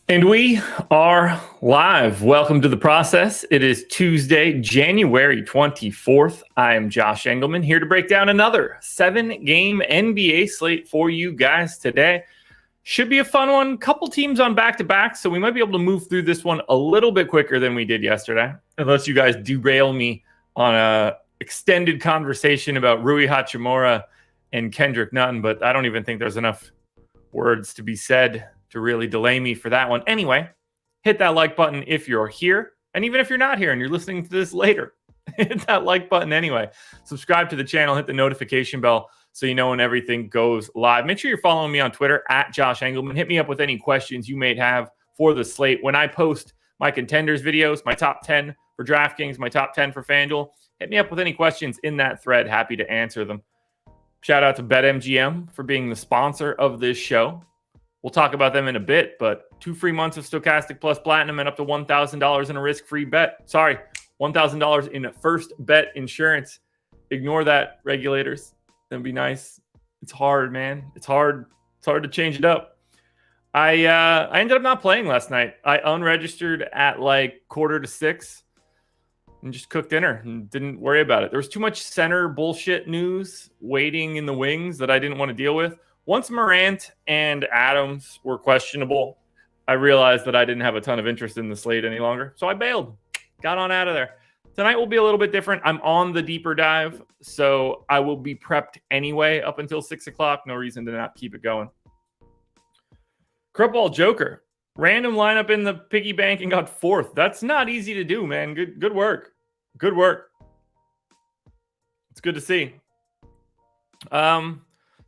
And we are live. Welcome to the process. It is Tuesday, January 24th. I am Josh Engleman here to break down another 7-game NBA slate for you guys today. Should be a fun one. Couple teams on back-to-back, so we might be able to move through this one a little bit quicker than we did yesterday, unless you guys derail me on a extended conversation about Rui Hachimura and Kendrick Nunn, but I don't even think there's enough words to be said to really delay me for that one. Anyway, hit that like button if you're here. And even if you're not here and you're listening to this later, hit that like button anyway. Subscribe to the channel, hit the notification bell so you know when everything goes live. Make sure you're following me on Twitter at Josh Engleman. Hit me up with any questions you may have for the slate. When I post my contenders videos, my top 10 for DraftKings, my top 10 for FanDuel, hit me up with any questions in that thread. Happy to answer them. Shout out to BetMGM for being the sponsor of this show. We'll talk about them in a bit, but 2 free months of Stokastic Plus Platinum and up to $1,000 in a risk-free bet. Sorry, $1,000 in first bet insurance. Ignore that, regulators. That'd be nice. It's hard, man. It's hard. It's hard to change it up. I ended up not playing last night. I unregistered at like 5:45 and just cooked dinner and didn't worry about it. There was too much center bullshit news waiting in the wings that I didn't want to deal with. Once Morant and Adams were questionable, I realized that I didn't have a ton of interest in the slate any longer. So I bailed, got on out of there. Tonight will be a little bit different. I'm on the deeper dive, so I will be prepped anyway up until 6 o'clock. No reason to not keep it going. Crupball Joker. Random lineup in the piggy bank and got 4th. That's not easy to do, man. Good work. Good work. It's good to see.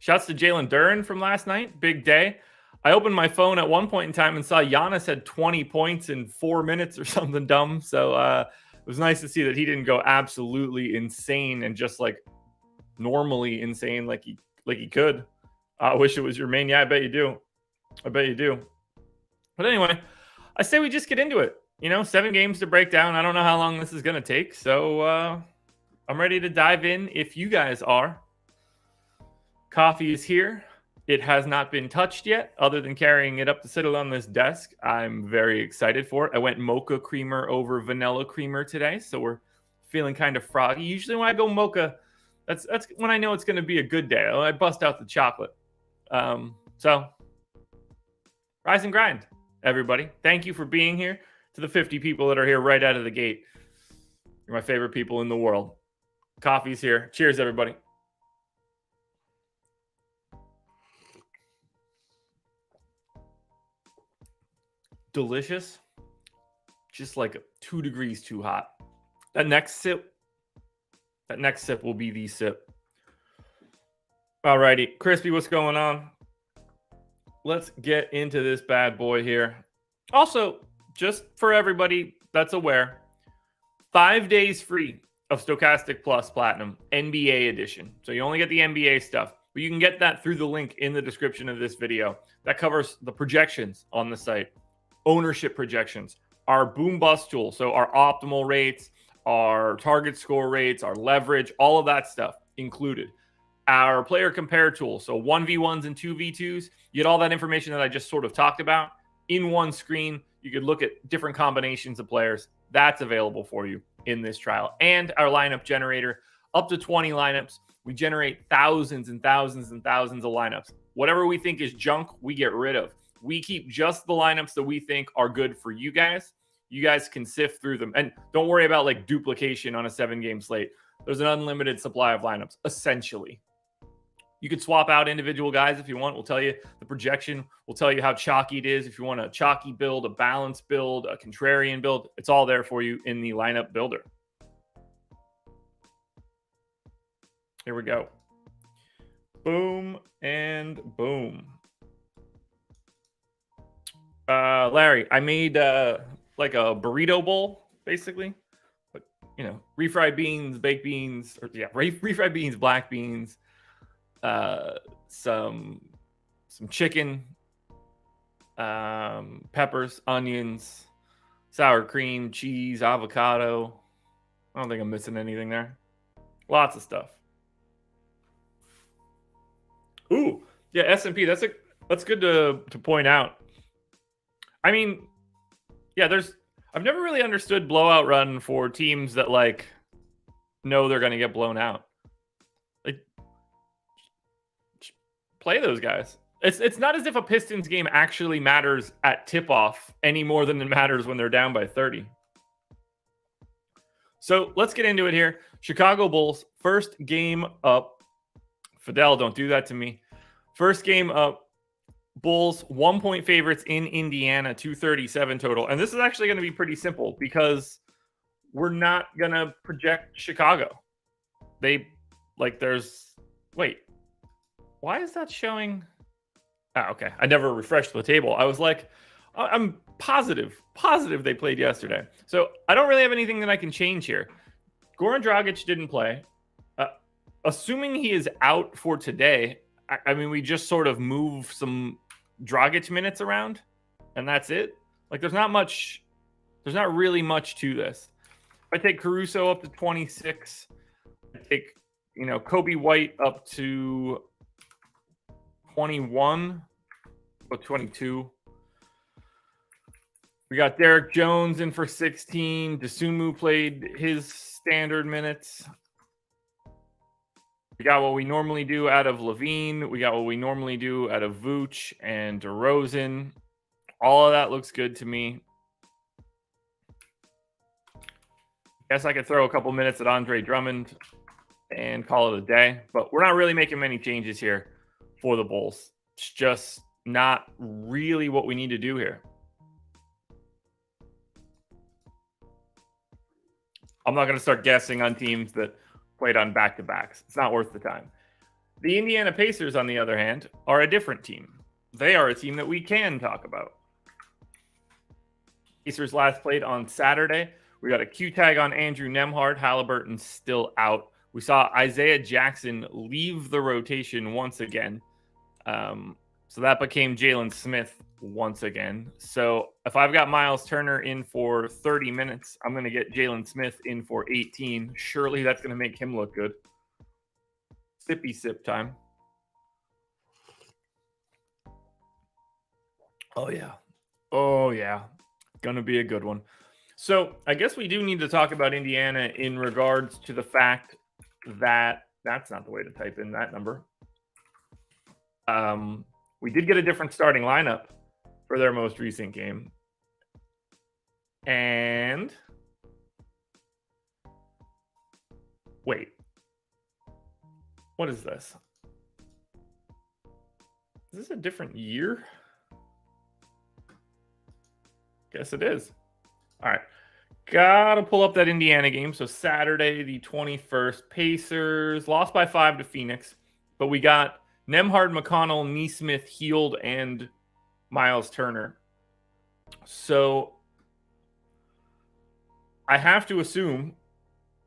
Shouts to Jalen Duren from last night. Big day. I opened my phone at one point in time and saw Giannis had 20 points in 4 minutes or something dumb. So it was nice to see that he didn't go absolutely insane and just like normally insane like he could. I wish it was your main. Yeah, I bet you do. I bet you do. But anyway, I say we just get into it. 7 games to break down. I don't know how long this is going to take. So I'm ready to dive in if you guys are. Coffee is here. It has not been touched yet, other than carrying it up to sit on this desk. I'm very excited for it. I went mocha creamer over vanilla creamer today, so we're feeling kind of froggy. Usually when I go mocha, that's when I know it's going to be a good day. I bust out the chocolate. So rise and grind, everybody. Thank you for being here. To the 50 people that are here right out of the gate. You're my favorite people in the world. Coffee's here. Cheers, everybody. Delicious, just like 2 degrees too hot. That next sip will be the sip. Alrighty, Crispy, what's going on? Let's get into this bad boy here. Also, just for everybody that's aware, 5 days free of Stokastic Plus Platinum NBA edition. So you only get the NBA stuff, but you can get that through the link in the description of this video. That covers the projections on the site. Ownership projections, our boom bust tool, so our optimal rates, our target score rates, our leverage, all of that stuff included. Our player compare tool, so 1v1s and 2v2s, you get all that information that I just sort of talked about in one screen. You could look at different combinations of players. That's available for you in this trial. And our lineup generator, up to 20 lineups. We generate thousands and thousands and thousands of lineups. Whatever we think is junk, we get rid of. We keep just the lineups that we think are good for you guys. You guys can sift through them. And don't worry about like duplication on a 7-game slate. There's an unlimited supply of lineups, essentially. You could swap out individual guys if you want. We'll tell you the projection. We'll tell you how chalky it is. If you want a chalky build, a balanced build, a contrarian build, it's all there for you in the lineup builder. Here we go. Boom and boom. Larry, I made like a burrito bowl, basically. But, refried beans, baked beans, or refried beans, black beans, some chicken, peppers, onions, sour cream, cheese, avocado. I don't think I'm missing anything there. Lots of stuff. Ooh, yeah, S&P. That's good to point out. I mean, yeah, I've never really understood blowout run for teams that like know they're going to get blown out. Like, play those guys. It's not as if a Pistons game actually matters at tip-off any more than it matters when they're down by 30. So let's get into it here. Chicago Bulls, first game up. Fidel, don't do that to me. First game up. Bulls 1-point favorites in Indiana, 237 total. And this is actually going to be pretty simple because we're not going to project Chicago. Wait, why is that showing? Okay. I never refreshed the table. I was like, I'm positive they played yesterday. So I don't really have anything that I can change here. Goran Dragic didn't play. Assuming he is out for today, I mean, we just sort of move some Dragic minutes around, and that's it. Like, there's not really much to this. If I take Caruso up to 26, I take, Kobe White up to 21 or 22. We got Derek Jones in for 16. Dosunmu played his standard minutes. We got what we normally do out of Levine. We got what we normally do out of Vooch and DeRozan. All of that looks good to me. Guess I could throw a couple minutes at Andre Drummond and call it a day. But we're not really making many changes here for the Bulls. It's just not really what we need to do here. I'm not going to start guessing on teams that played on back-to-backs. It's not worth the time. The Indiana Pacers, on the other hand, are a different team. They are a team that we can talk about. Pacers last played on Saturday. We got a Q tag on Andrew Nembhard. Halliburton's still out. We saw Isaiah Jackson leave the rotation once again. So that became Jalen Smith once again. So if I've got Miles Turner in for 30 minutes, I'm going to get Jalen Smith in for 18. Surely that's going to make him look good. Sippy sip time. Oh, yeah. Going to be a good one. So I guess we do need to talk about Indiana in regards to the fact that that's not the way to type in that number. We did get a different starting lineup for their most recent game. And wait, what is this? Is this a different year? Guess it is. All right. Gotta pull up that Indiana game. So Saturday, the 21st, Pacers lost by 5 to Phoenix, but we got Nembhard, McConnell, Nesmith, Hield, and Miles Turner. So I have to assume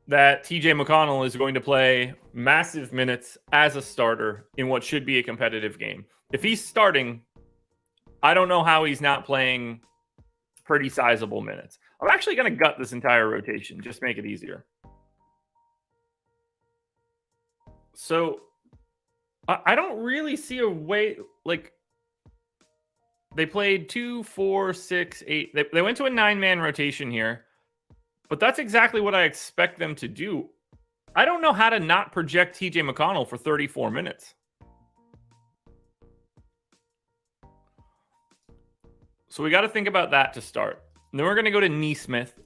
that TJ McConnell is going to play massive minutes as a starter in what should be a competitive game. If he's starting, I don't know how he's not playing pretty sizable minutes. I'm actually going to gut this entire rotation, just make it easier. So I don't really see a way, like, they played 2, 4, 6, 8. They went to a 9-man rotation here, but that's exactly what I expect them to do. I don't know how to not project TJ McConnell for 34 minutes. So we got to think about that to start. And then we're going to go to Nesmith.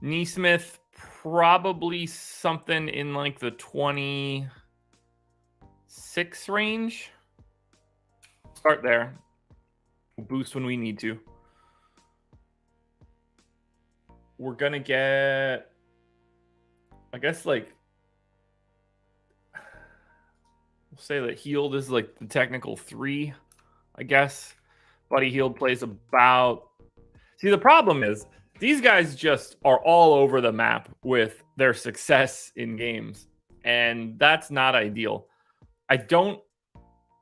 Nesmith, probably something in like the 26 range. Start there. We'll boost when we need to. We're going to get, I guess, like, we'll say that Hield is like the technical 3, I guess. Buddy Hield plays about... See, the problem is these guys just are all over the map with their success in games, and that's not ideal. I don't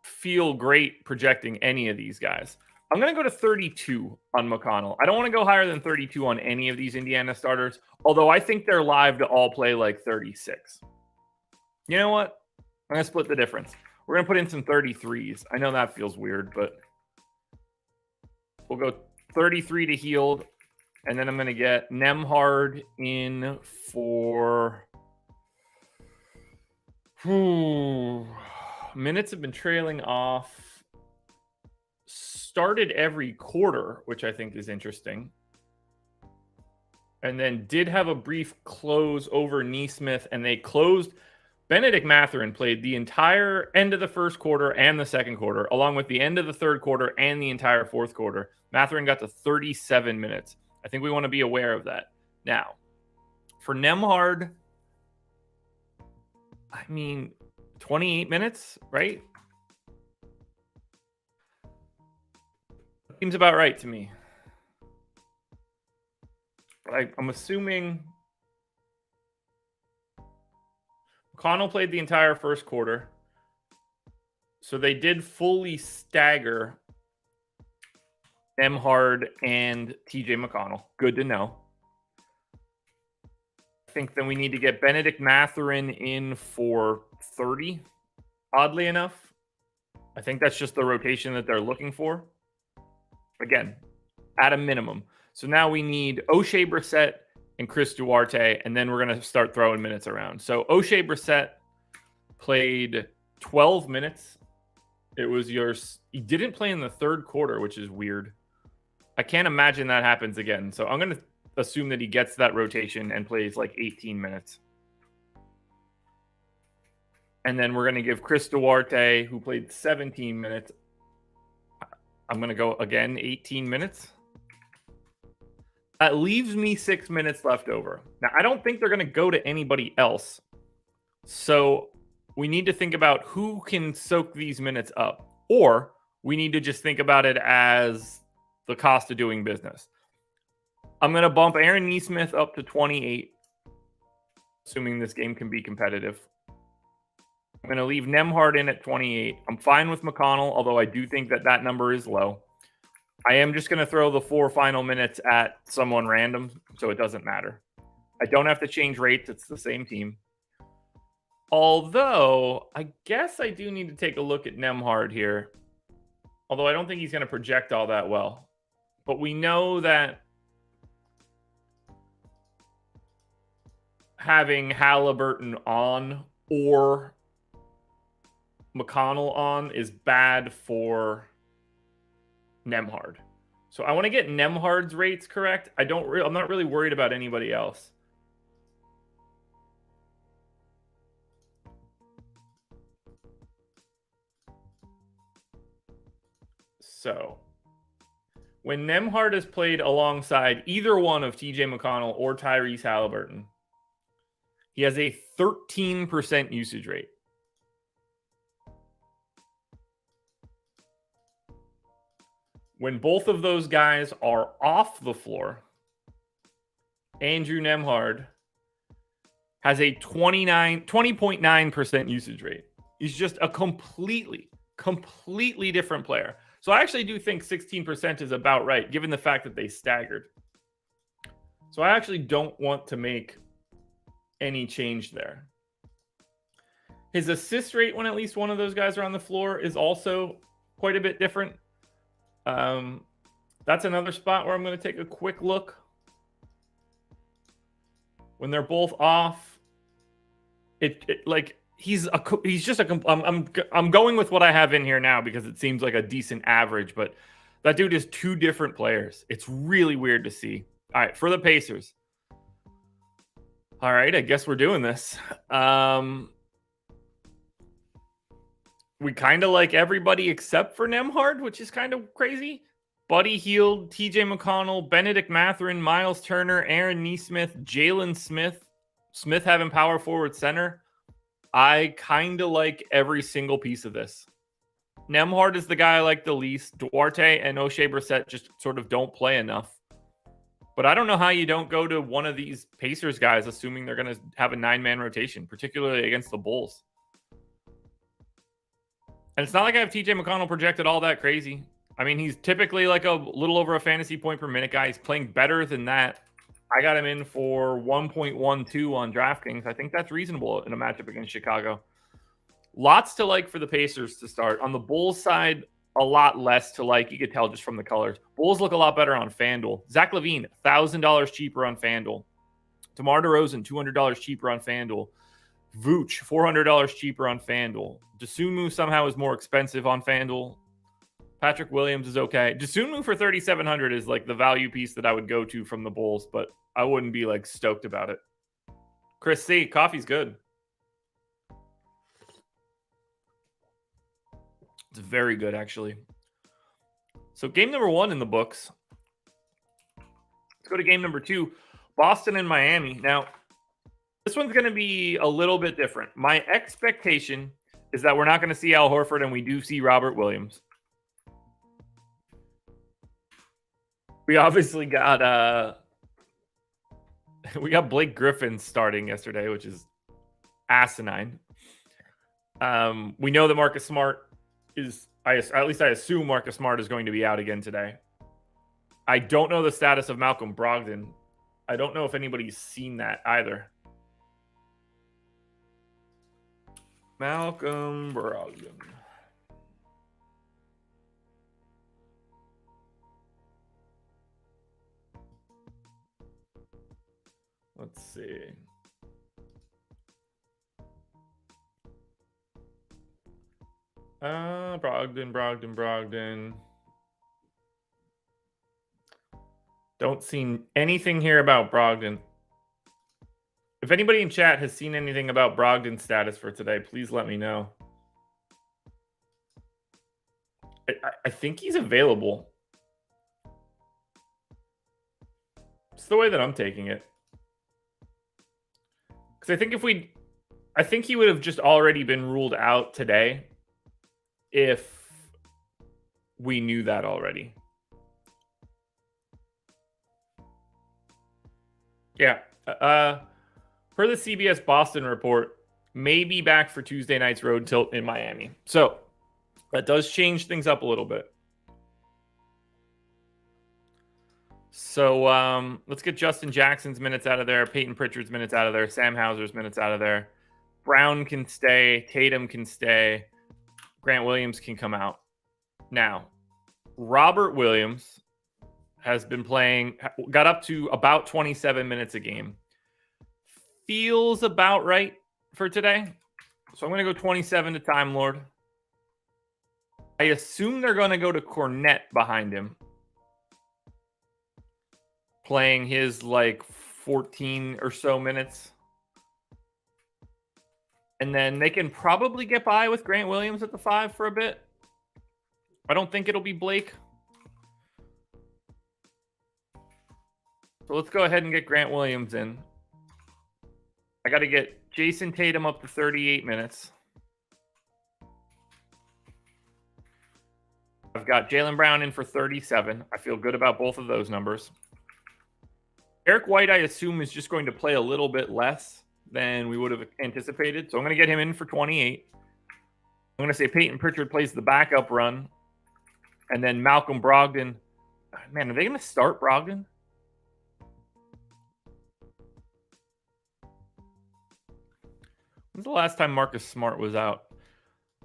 feel great projecting any of these guys. I'm going to go to 32 on McConnell. I don't want to go higher than 32 on any of these Indiana starters, although I think they're live to all play like 36. You know what? I'm going to split the difference. We're going to put in some 33s. I know that feels weird, but we'll go 33 to Heald. And then I'm going to get Nembhard in for... Minutes have been trailing off. Started every quarter, which I think is interesting. And then did have a brief close over Neesmith, and they closed. Benedict Mathurin played the entire end of the first quarter and the second quarter, along with the end of the third quarter and the entire fourth quarter. Mathurin got to 37 minutes. I think we want to be aware of that. Now, for Nembhard, I mean, 28 minutes, right? Seems about right to me. I'm assuming McConnell played the entire first quarter. So they did fully stagger Nembhard and TJ McConnell. Good to know. I think then we need to get Benedict Mathurin in for 30, oddly enough. I think that's just the rotation that they're looking for. Again, at a minimum. So now we need O'Shea Brissett and Chris Duarte, and then we're going to start throwing minutes around. So O'Shea Brissett played 12 minutes. It was yours. He didn't play in the third quarter, which is weird. I can't imagine that happens again. So I'm going to assume that he gets that rotation and plays like 18 minutes. And then we're going to give Chris Duarte, who played 17 minutes. I'm going to go again, 18 minutes. That leaves me 6 minutes left over. Now, I don't think they're going to go to anybody else. So we need to think about who can soak these minutes up. Or we need to just think about it as the cost of doing business. I'm going to bump Aaron Neesmith up to 28, assuming this game can be competitive. I'm going to leave Nembhard in at 28. I'm fine with McConnell, although I do think that that number is low. I am just going to throw the 4 final minutes at someone random, so it doesn't matter. I don't have to change rates. It's the same team. Although, I guess I do need to take a look at Nembhard here. Although I don't think he's going to project all that well. But we know that having Halliburton on or McConnell on is bad for Nembhard. So I want to get Nembhard's rates correct. I'm not really worried about anybody else. So when Nembhard has played alongside either one of TJ McConnell or Tyrese Halliburton, he has a 13% usage rate. When both of those guys are off the floor, Andrew Nembhard has a 20.9% usage rate. He's just a completely different player. So I actually do think 16% is about right, given the fact that they staggered. So I actually don't want to make any change there. His assist rate when at least one of those guys are on the floor is also quite a bit different. That's another spot where I'm going to take a quick look. When they're both off, he's just I'm going with what I have in here now because it seems like a decent average, but that dude is two different players. It's really weird to see. All right, for the Pacers. All right, I guess we're doing this. We kind of like everybody except for Nembhard, which is kind of crazy. Buddy Hield, TJ McConnell, Benedict Mathurin, Miles Turner, Aaron Neesmith, Jalen Smith. Smith having power forward center. I kind of like every single piece of this. Nembhard is the guy I like the least. Duarte and O'Shea Brissett just sort of don't play enough. But I don't know how you don't go to one of these Pacers guys, assuming they're going to have a 9-man rotation, particularly against the Bulls. And it's not like I have TJ McConnell projected all that crazy. I mean, he's typically like a little over a fantasy point per minute guy. He's playing better than that. I got him in for 1.12 on DraftKings. I think that's reasonable in a matchup against Chicago. Lots to like for the Pacers to start. On the Bulls side, a lot less to like. You could tell just from the colors. Bulls look a lot better on FanDuel. Zach LaVine, $1,000 cheaper on FanDuel. DeMar DeRozan, $200 cheaper on FanDuel. Vooch, $400 cheaper on FanDuel. DeSumo somehow is more expensive on FanDuel. Patrick Williams is okay. DeSumo for $3,700 is like the value piece that I would go to from the Bulls, but I wouldn't be like stoked about it. Chris C, coffee's good. It's very good, actually. So game number 1 in the books. Let's go to game number 2. Boston and Miami. Now, this one's going to be a little bit different. My expectation is that we're not going to see Al Horford, and we do see Robert Williams. We obviously got Blake Griffin starting yesterday, which is asinine. We know that Marcus Smart is, at least I assume Marcus Smart is going to be out again today. I don't know the status of Malcolm Brogdon. I don't know if anybody's seen that either. Malcolm Brogdon. Let's see. Brogdon. Don't see anything here about Brogdon. If anybody in chat has seen anything about Brogdon's status for today, please let me know. I think he's available. It's the way that I'm taking it. Because I think he would have just already been ruled out today if we knew that already. Yeah. Per the CBS Boston report, may be back for Tuesday night's road tilt in Miami. So that does change things up a little bit. So let's get Justin Jackson's minutes out of there, Peyton Pritchard's minutes out of there, Sam Hauser's minutes out of there. Brown can stay, Tatum can stay, Grant Williams can come out. Now, Robert Williams has been playing, got up to about 27 minutes a game. Feels about right for today. So I'm going to go 27 to Time Lord. I assume they're going to go to Cornette behind him, playing his like 14 or so minutes. And then they can probably get by with Grant Williams at the 5 for a bit. I don't think it'll be Blake. So let's go ahead and get Grant Williams in. I got to get Jason Tatum up to 38 minutes. I've got Jaylen Brown in for 37. I feel good about both of those numbers. Eric White, I assume, is just going to play a little bit less than we would have anticipated. So I'm going to get him in for 28. I'm going to say Peyton Pritchard plays the backup run. And then Malcolm Brogdon. Man, are they going to start Brogdon? When's the last time Marcus Smart was out?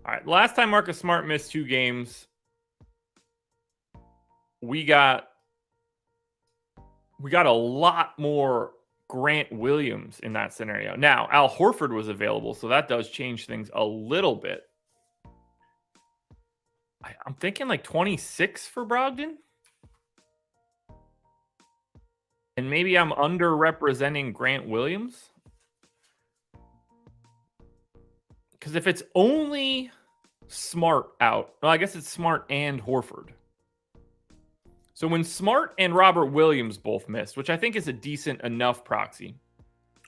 All right, last time Marcus Smart missed 2 games, we got a lot more Grant Williams in that scenario. Now, Al Horford was available, so that does change things a little bit. I'm thinking like 26 for Brogdon. And maybe I'm underrepresenting Grant Williams. Because if it's only Smart out, well, I guess it's Smart and Horford. So when Smart and Robert Williams both missed, which I think is a decent enough proxy,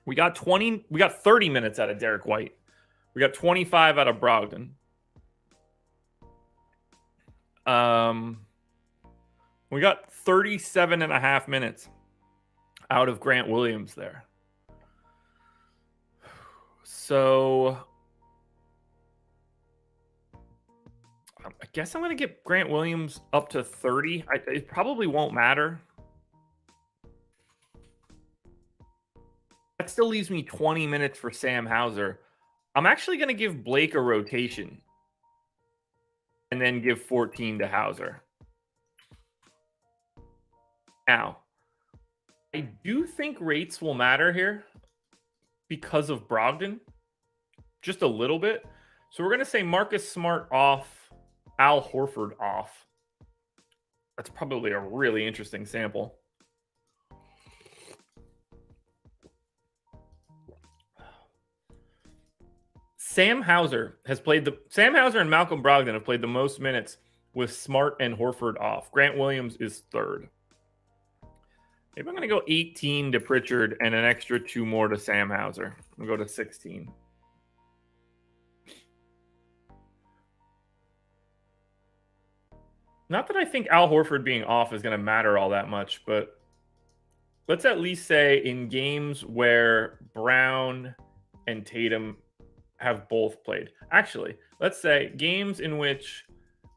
we got 30 minutes out of Derek White. We got 25 out of Brogdon. We got 37 and a half minutes out of Grant Williams there. So I guess I'm going to get Grant Williams up to 30. It probably won't matter. That still leaves me 20 minutes for Sam Hauser. I'm actually going to give Blake a rotation. and then give 14 to Hauser. Now, I do think rates will matter here because of Brogdon, just a little bit. So we're going to say Marcus Smart off, Al Horford off. That's probably a really interesting sample. Sam Hauser and Malcolm Brogdon have played the most minutes with Smart and Horford off. Grant Williams is third. Maybe I'm going to go 18 to Pritchard and an extra 2 more to Sam Hauser. I'm going to go to 16. Not that I think Al Horford being off is going to matter all that much, but let's at least say in games where Brown and Tatum have both played. Actually, let's say games in which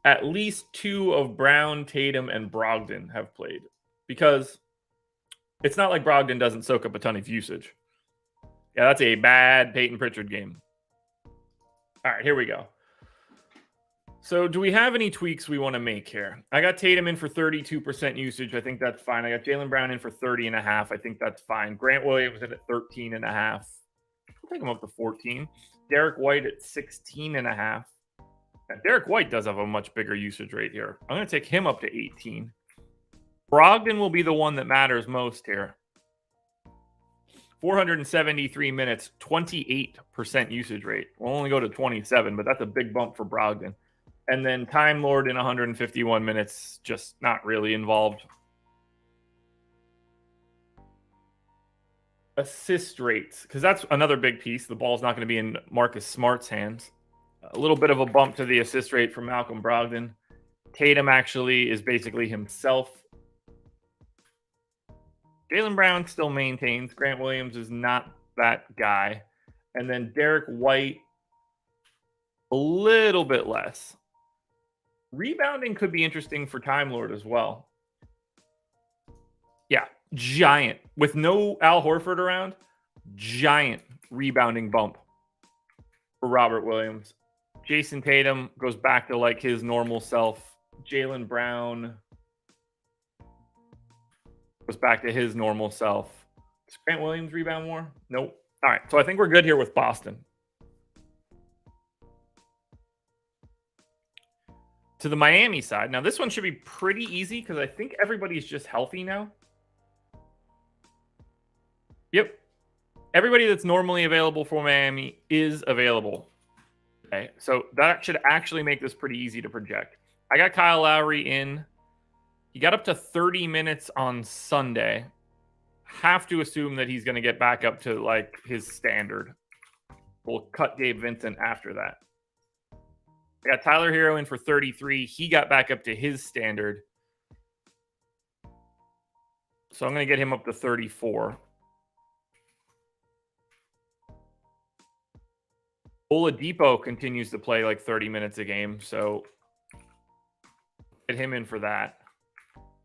at least 2 of Brown, Tatum, and Brogdon have played. Because it's not like Brogdon doesn't soak up a ton of usage. Yeah, that's a bad Peyton Pritchard game. All right, here we go. So do we have any tweaks we want to make here? I got Tatum in for 32% usage. I think that's fine. I got Jaylen Brown in for 30.5. I think that's fine. Grant Williams in at 13.5. I'll take him up to 14. Derek White at 16.5. Now, Derek White does have a much bigger usage rate here. I'm going to take him up to 18. Brogdon will be the one that matters most here. 473 minutes, 28% usage rate. We'll only go to 27, but that's a big bump for Brogdon. And then Time Lord in 151 minutes, just not really involved. Assist rates, because that's another big piece. The ball's not going to be in Marcus Smart's hands. A little bit of a bump to the assist rate from Malcolm Brogdon. Tatum actually is basically himself. Jaylen Brown still maintains. Grant Williams is not that guy. And then Derek White, a little bit less. Rebounding could be interesting for Time Lord as well. Yeah, giant. With no Al Horford around, giant rebounding bump for Robert Williams. Jason Tatum goes back to like his normal self. Jaylen Brown goes back to his normal self. Does Grant Williams rebound more? Nope. All right, so I think we're good here with Boston. To the Miami side. Now, this one should be pretty easy because I think everybody's just healthy now. Yep. Everybody that's normally available for Miami is available. Okay, so that should actually make this pretty easy to project. I got Kyle Lowry in. He got up to 30 minutes on Sunday. Have to assume that he's going to get back up to like his standard. We'll cut Gabe Vincent after that. I got Tyler Hero in for 33. He got back up to his standard. So I'm going to get him up to 34. Oladipo continues to play like 30 minutes a game. So get him in for that.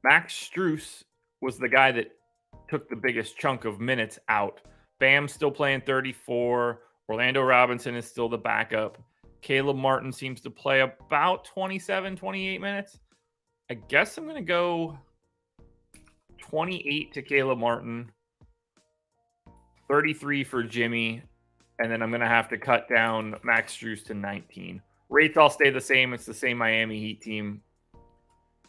Max Strus was the guy that took the biggest chunk of minutes out. Bam's still playing 34. Orlando Robinson is still the backup. Caleb Martin seems to play about 27, 28 minutes. I guess I'm going to go 28 to Caleb Martin, 33 for Jimmy, and then I'm going to have to cut down Max Strus to 19. Rates all stay the same. It's the same Miami Heat team.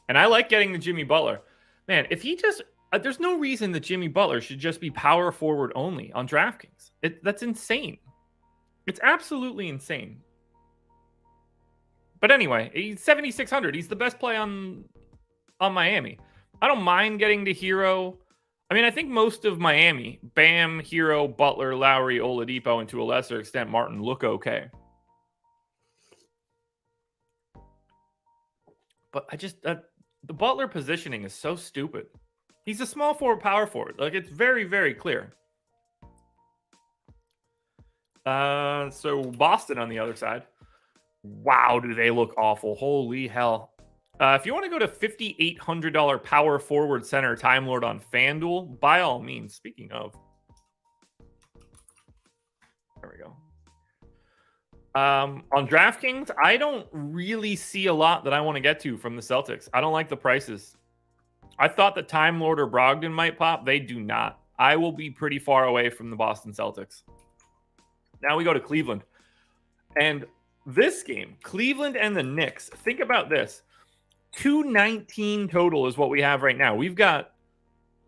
And I like getting the Jimmy Butler. Man, if he just... there's no reason that Jimmy Butler should just be power forward only on DraftKings. That's insane. It's absolutely insane. But anyway, he's 7,600. He's the best play on Miami. I don't mind getting to Hero. I mean, I think most of Miami, Bam, Hero, Butler, Lowry, Oladipo, and to a lesser extent Martin, look okay. But the Butler positioning is so stupid. He's a small forward, power forward. Like, it's very, very clear. So Boston on the other side. Wow, do they look awful. Holy hell. If you want to go to $5,800 power forward center Time Lord on FanDuel, by all means. Speaking of. There we go. On DraftKings, I don't really see a lot that I want to get to from the Celtics. I don't like the prices. I thought that Time Lord or Brogdon might pop. They do not. I will be pretty far away from the Boston Celtics. Now we go to Cleveland. And this game, Cleveland and the Knicks, think about this. 219 total is what we have right now. We've got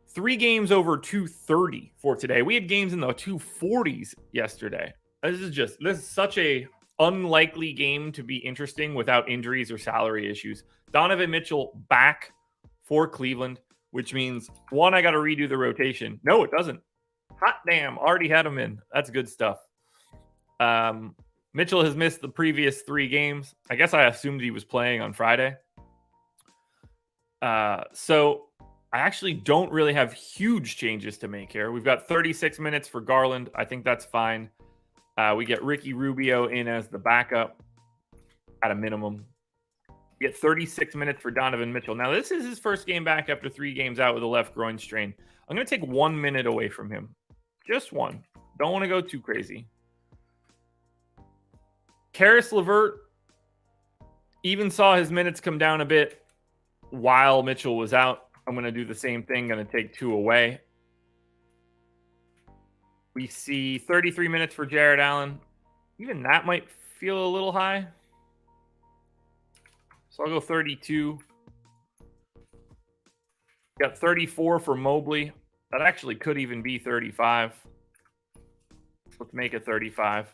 3 games over 230 for today. We had games in the 240s yesterday. This is such a unlikely game to be interesting without injuries or salary issues. Donovan Mitchell back for Cleveland, which means, one, I got to redo the rotation. No, it doesn't. Hot damn, already had him in. That's good stuff. Mitchell has missed the previous 3 games. I guess I assumed he was playing on Friday. So I actually don't really have huge changes to make here. We've got 36 minutes for Garland. I think that's fine. We get Ricky Rubio in as the backup at a minimum. We get 36 minutes for Donovan Mitchell. Now, this is his first game back after 3 games out with a left groin strain. I'm going to take 1 minute away from him. Just 1. Don't want to go too crazy. Karis LeVert even saw his minutes come down a bit while Mitchell was out. I'm going to do the same thing. Going to take 2 away. We see 33 minutes for Jared Allen. Even that might feel a little high. So I'll go 32. Got 34 for Mobley. That actually could even be 35. Let's make it 35.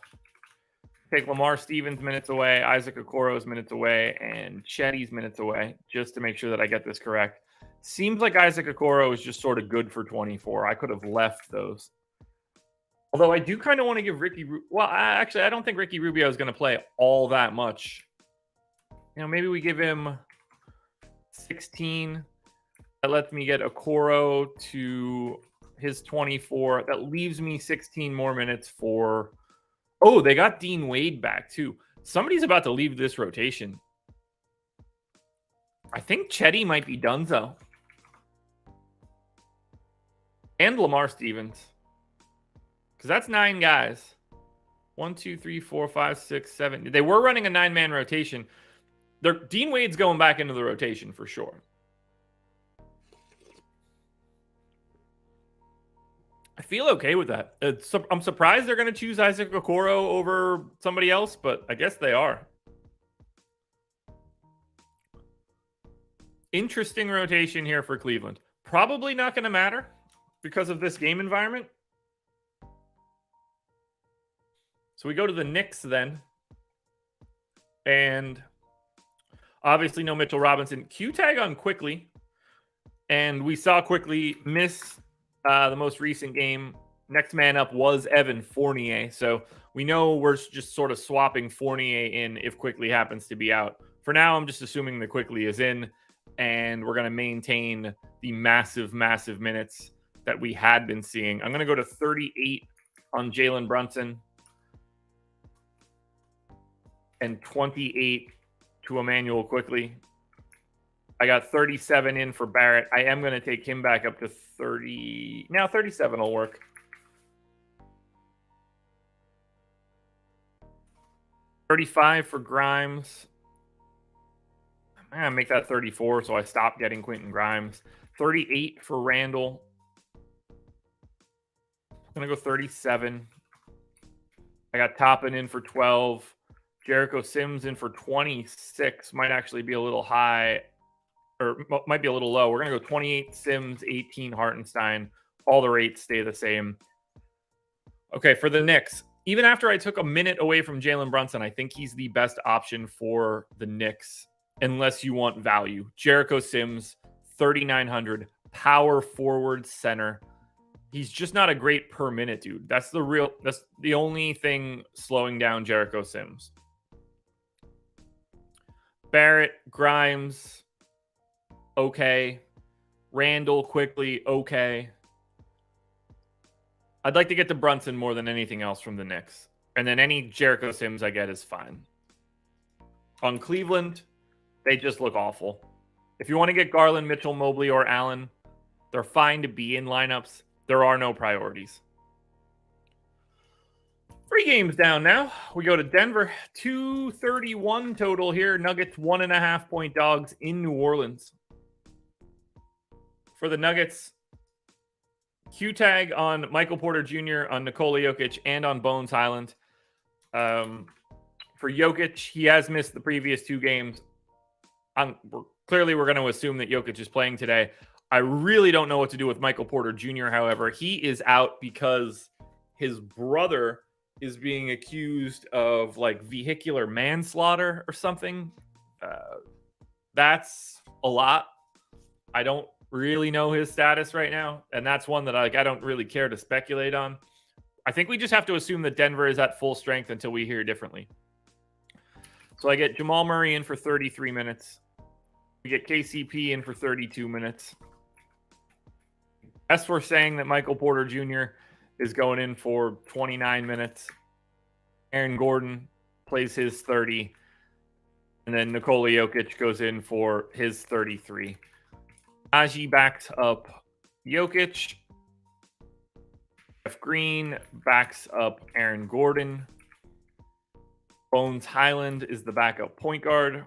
Take Lamar Stevens' minutes away, Isaac Okoro's minutes away, and Chetty's minutes away, just to make sure that I get this correct. Seems like Isaac Okoro is just sort of good for 24. I could have left those. Although I do kind of want to give I don't think Ricky Rubio is going to play all that much. Maybe we give him 16. That lets me get Okoro to his 24. That leaves me 16 more minutes for... Oh, they got Dean Wade back, too. Somebody's about to leave this rotation. I think Chetty might be donezo. And Lamar Stevens. Because that's 9 guys. 1, 2, 3, 4, 5, 6, 7. They were running a 9-man rotation. Dean Wade's going back into the rotation for sure. I feel okay with that. I'm surprised they're going to choose Isaac Okoro over somebody else, but I guess they are. Interesting rotation here for Cleveland. Probably not going to matter because of this game environment. So we go to the Knicks then. And obviously no Mitchell Robinson. Q-tag on Quickly. And we saw Quickly miss the most recent game. Next man up was Evan Fournier. So we know we're just sort of swapping Fournier in if Quickly happens to be out. For now, I'm just assuming that Quickly is in. And we're going to maintain the massive, massive minutes that we had been seeing. I'm going to go to 38 on Jalen Brunson. And 28 to Emmanuel Quickly. I got 37 in for Barrett. I am going to take him back up to 30. Now 37 will work. $35 for Grimes. I'm going to make that 34, so I stopped getting Quentin Grimes. 38 for Randall. I'm going to go 37. I got Toppin in for 12. Jericho Sims in for 26. Might actually be a little high, or might be a little low. We're going to go 28 Sims, 18 Hartenstein. All the rates stay the same. Okay, for the Knicks, even after I took a minute away from Jalen Brunson, I think he's the best option for the Knicks, unless you want value. Jericho Sims, 3,900, power forward center. He's just not a great per minute dude. That's the only thing slowing down Jericho Sims. Barrett, Grimes, okay. Randall, Quickly, okay. I'd like to get to Brunson more than anything else from the Knicks. And then any Jericho Sims I get is fine. On Cleveland, they just look awful. If you want to get Garland, Mitchell, Mobley, or Allen, they're fine to be in lineups. There are no priorities. 3 games down now. We go to Denver. 231 total here. Nuggets 1.5 point dogs in New Orleans. For the Nuggets, Q tag on Michael Porter Jr., on Nikola Jokic, and on Bones Highland. For Jokic, he has missed the previous 2 games. Clearly, we're going to assume that Jokic is playing today. I really don't know what to do with Michael Porter Jr., however. He is out because his brother is being accused of like vehicular manslaughter or something. That's a lot. I don't really know his status right now, and that's one that I don't really care to speculate on. I think we just have to assume that Denver is at full strength until we hear differently. So I get Jamal Murray in for 33 minutes. We get KCP in for 32 minutes. As we're saying that Michael Porter Jr. is going in for 29 minutes. Aaron Gordon plays his 30. And then Nikola Jokic goes in for his 33. Najee backs up Jokic. Jeff Green backs up Aaron Gordon. Bones Highland is the backup point guard.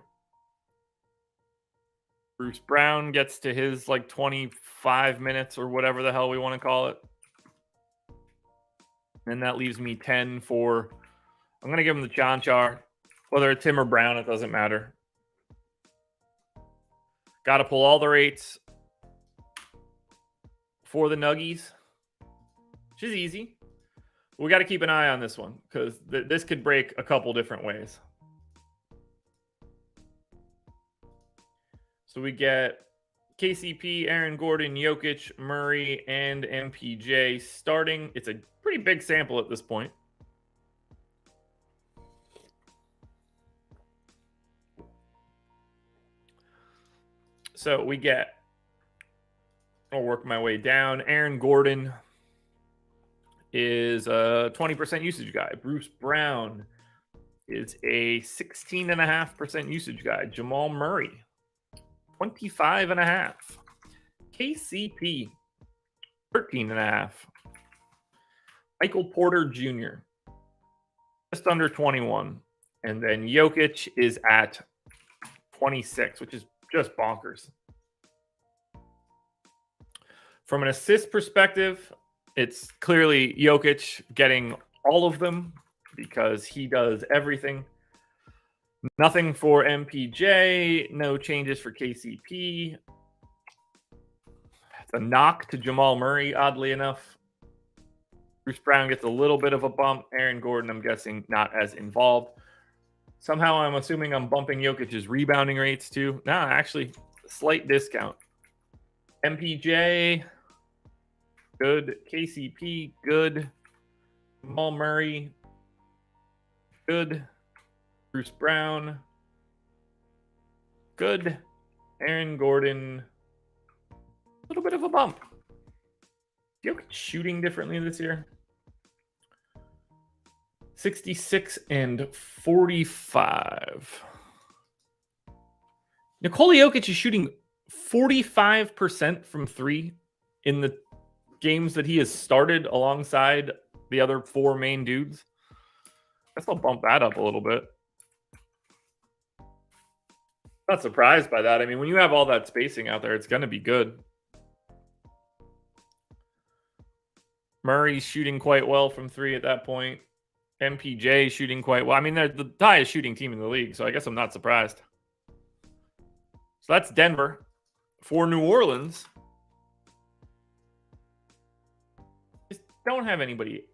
Bruce Brown gets to his 25 minutes or whatever the hell we want to call it. And that leaves me 10 for, I'm going to give him the Chanchar. Whether it's him or Brown, it doesn't matter. Got to pull all the rates for the Nuggies, which is easy. We got to keep an eye on this one because this could break a couple different ways. So we get KCP, Aaron Gordon, Jokic, Murray, and MPJ starting. It's a pretty big sample at this point. So we get, I'll work my way down. Aaron Gordon is a 20% usage guy. Bruce Brown is a 16.5% usage guy. Jamal Murray, 25.5. KCP, 13.5. Michael Porter Jr., just under 21. And then Jokic is at 26, which is just bonkers. From an assist perspective, it's clearly Jokic getting all of them because he does everything. Nothing for MPJ. No changes for KCP. It's a knock to Jamal Murray, oddly enough. Bruce Brown gets a little bit of a bump. Aaron Gordon, I'm guessing, not as involved. Somehow I'm assuming I'm bumping Jokic's rebounding rates too. No, actually, slight discount. MPJ, good. KCP, good. Jamal Murray, good. Bruce Brown, good. Aaron Gordon, a little bit of a bump. Jokic shooting differently this year. 66 and 45. Nikola Jokic is shooting 45% from 3 in the games that he has started alongside the other 4 main dudes. I guess I'll bump that up a little bit. Not surprised by that. I mean, when you have all that spacing out there, it's going to be good. Murray's shooting quite well from 3 at that point. MPJ shooting quite well. I mean, they're the highest shooting team in the league, so I guess I'm not surprised. So that's Denver. For New Orleans, just don't have anybody.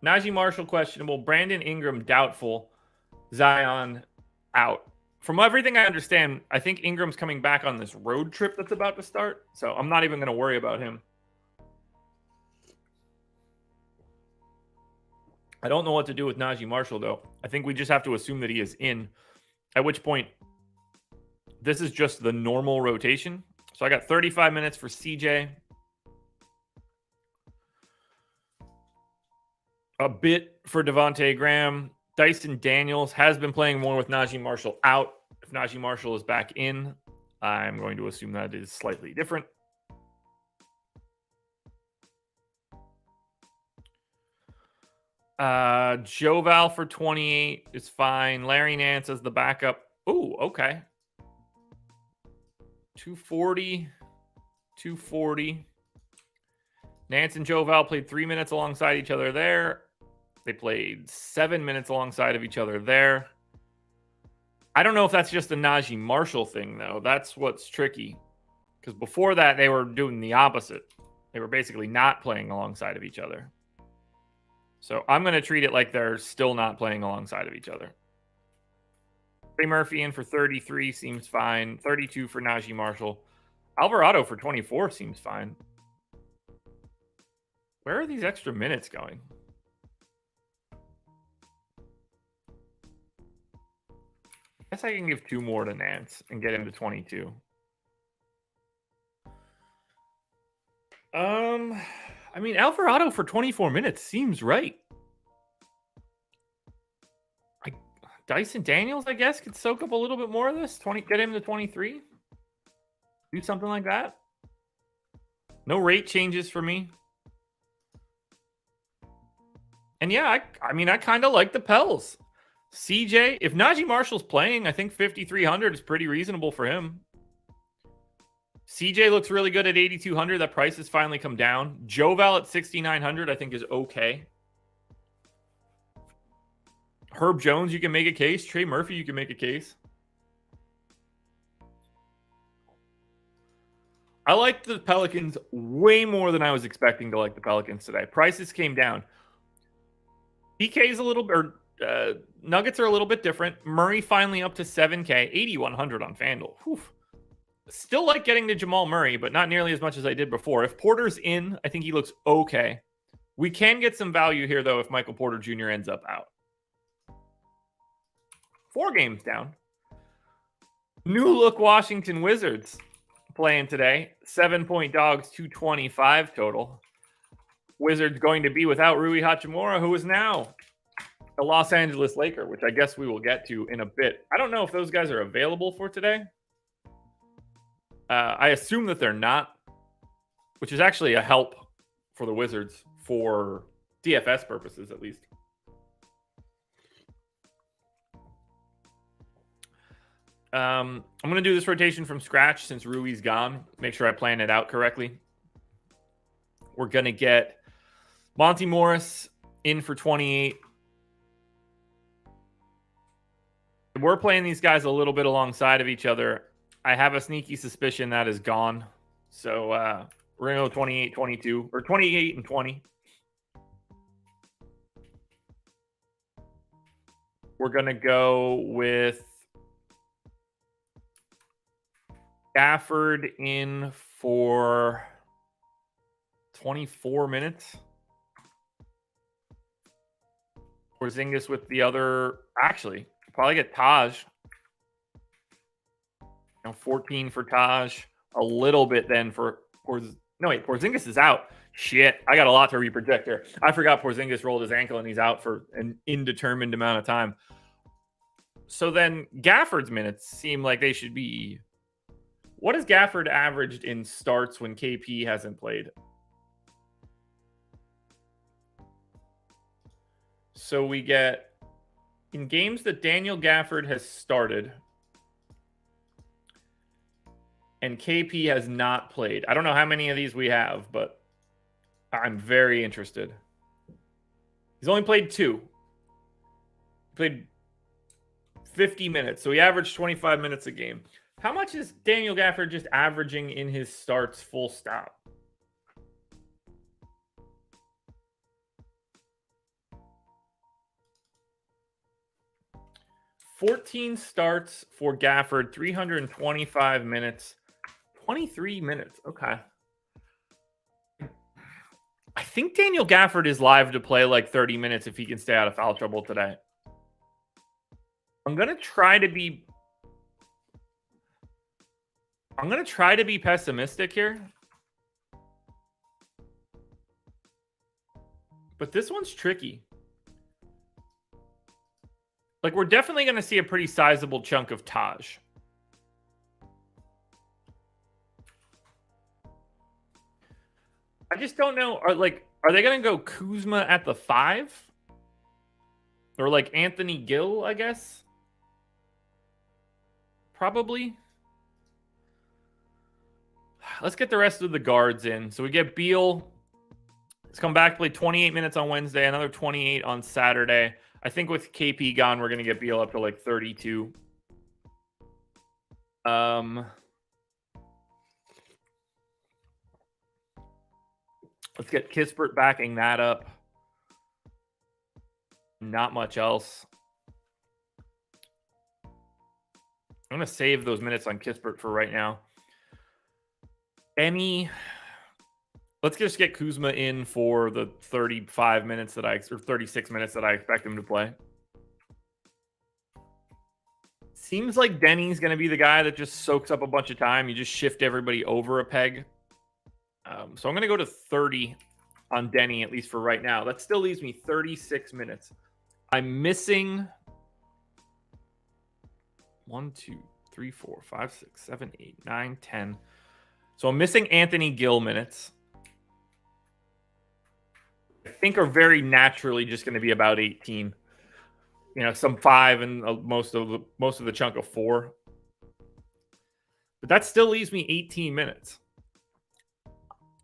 Najee Marshall questionable. Brandon Ingram doubtful. Zion out. From everything I understand, I think Ingram's coming back on this road trip that's about to start, so I'm not even going to worry about him. I don't know what to do with Najee Marshall, though. I think we just have to assume that he is in, at which point this is just the normal rotation. So I got 35 minutes for CJ. A bit for Devontae Graham. Dyson Daniels has been playing more with Najee Marshall out. If Najee Marshall is back in, I'm going to assume that is slightly different. Joe Val for 28 is fine. Larry Nance as the backup. Ooh, okay. 240. 240. Nance and Joe Val played 3 minutes alongside each other there. They played 7 minutes alongside of each other there. I don't know if that's just a Najee Marshall thing, though. That's what's tricky. Because before that, they were doing the opposite. They were basically not playing alongside of each other. So I'm going to treat it like they're still not playing alongside of each other. Trey Murphy in for 33 seems fine. 32 for Najee Marshall. Alvarado for 24 seems fine. Where are these extra minutes going? I guess I can give 2 more to Nance and get him to 22. I mean, Alvarado for 24 minutes seems right. Dyson Daniels, I guess, could soak up a little bit more of this. Get him to 23. Do something like that. No rate changes for me. And yeah, I mean, I kind of like the Pels. CJ, if Najee Marshall's playing, I think 5,300 is pretty reasonable for him. CJ looks really good at 8,200. That price has finally come down. Joval at 6,900, I think, is okay. Herb Jones, you can make a case. Trey Murphy, you can make a case. I like the Pelicans way more than I was expecting to like the Pelicans today. Prices came down. PK's a little bit, Nuggets are a little bit different. Murray finally up to 7K, 8,100 on FanDuel. Whew. Still like getting to Jamal Murray, but not nearly as much as I did before. If Porter's in, I think he looks okay. We can get some value here, though, if Michael Porter Jr. ends up out. 4 games down. New look Washington Wizards playing today. 7-point dogs, 225 total. Wizards going to be without Rui Hachimura, who is now a Los Angeles Laker, which I guess we will get to in a bit. I don't know if those guys are available for today. I assume that they're not, which is actually a help for the Wizards for DFS purposes, at least. I'm going to do this rotation from scratch since Rui's gone. Make sure I plan it out correctly. We're going to get Monty Morris in for 28. We're playing these guys a little bit alongside of each other. I have a sneaky suspicion that is gone. So we're going to go 28-22 or 28 and 20. We're going to go with Gafford in for 24 minutes. Porzingis with the other. Actually, probably get Taj. 14 for Taj. A little bit then for no, wait, Porzingis is out. Shit, I got a lot to reproject here. I forgot Porzingis rolled his ankle and he's out for an indeterminate amount of time. So then Gafford's minutes seem like they should be. What has Gafford averaged in starts when KP hasn't played? So we get in games that Daniel Gafford has started and KP has not played. I don't know how many of these we have, but I'm very interested. He's only played 2. He played 50 minutes, so he averaged 25 minutes a game. How much is Daniel Gafford just averaging in his starts full stop? $14 starts for Gafford, 325 minutes, 23 minutes. Okay. I think Daniel Gafford is live to play like 30 minutes if he can stay out of foul trouble today. I'm going to try to be pessimistic here. But this one's tricky. Like, we're definitely going to see a pretty sizable chunk of Taj. I just don't know. Are they going to go Kuzma at the 5? Or like Anthony Gill, I guess. Probably. Let's get the rest of the guards in. So we get Beal. He's come back to play 28 minutes on Wednesday, another 28 on Saturday. I think with KP gone, we're going to get Beal up to like 32. Let's get Kispert backing that up. Not much else. I'm going to save those minutes on Kispert for right now. Let's just get Kuzma in for the 35 minutes that or 36 minutes that I expect him to play. Seems like Denny's going to be the guy that just soaks up a bunch of time. You just shift everybody over a peg. So I'm going to go to 30 on Denny, at least for right now. That still leaves me 36 minutes. I'm missing 1, 2, 3, 4, 5, 6, 7, 8, 9, 10. So I'm missing Anthony Gill minutes. I think are very naturally just going to be about 18. You know, some 5 and most of the chunk of 4. But that still leaves me 18 minutes.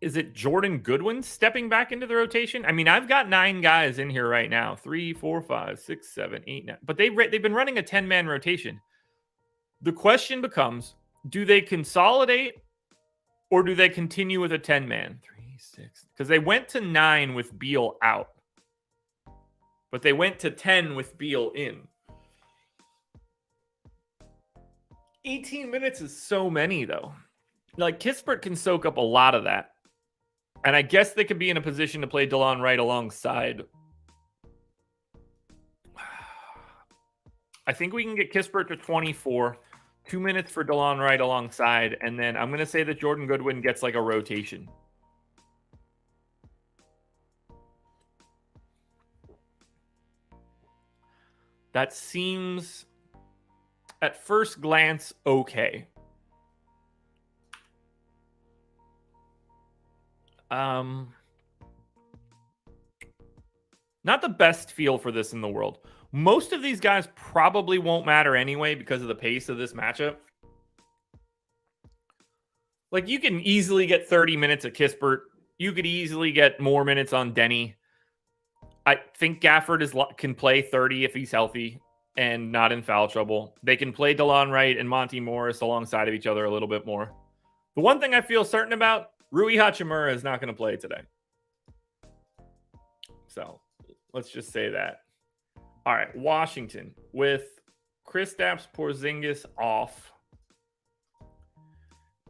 Is it Jordan Goodwin stepping back into the rotation? I mean, I've got 9 guys in here right now. 3, 4, 5, 6, 7, 8, 9. But they've been running a 10-man rotation. The question becomes, do they consolidate or do they continue with a 10-man? 3, 6. Because they went to 9 with Beal out. But they went to 10 with Beal in. 18 minutes is so many, though. Like, Kispert can soak up a lot of that. And I guess they could be in a position to play DeLon Wright alongside. I think we can get Kispert to 24. 2 minutes for DeLon Wright alongside. And then I'm going to say that Jordan Goodwin gets like a rotation. That seems, at first glance, okay. Not the best feel for this in the world. Most of these guys probably won't matter anyway because of the pace of this matchup. Like, you can easily get 30 minutes at Kispert. You could easily get more minutes on Denny. I think Gafford can play 30 if he's healthy and not in foul trouble. They can play DeLon Wright and Monty Morris alongside of each other a little bit more. The one thing I feel certain about, Rui Hachimura is not going to play today. So let's just say that. All right, Washington with Kristaps Porzingis off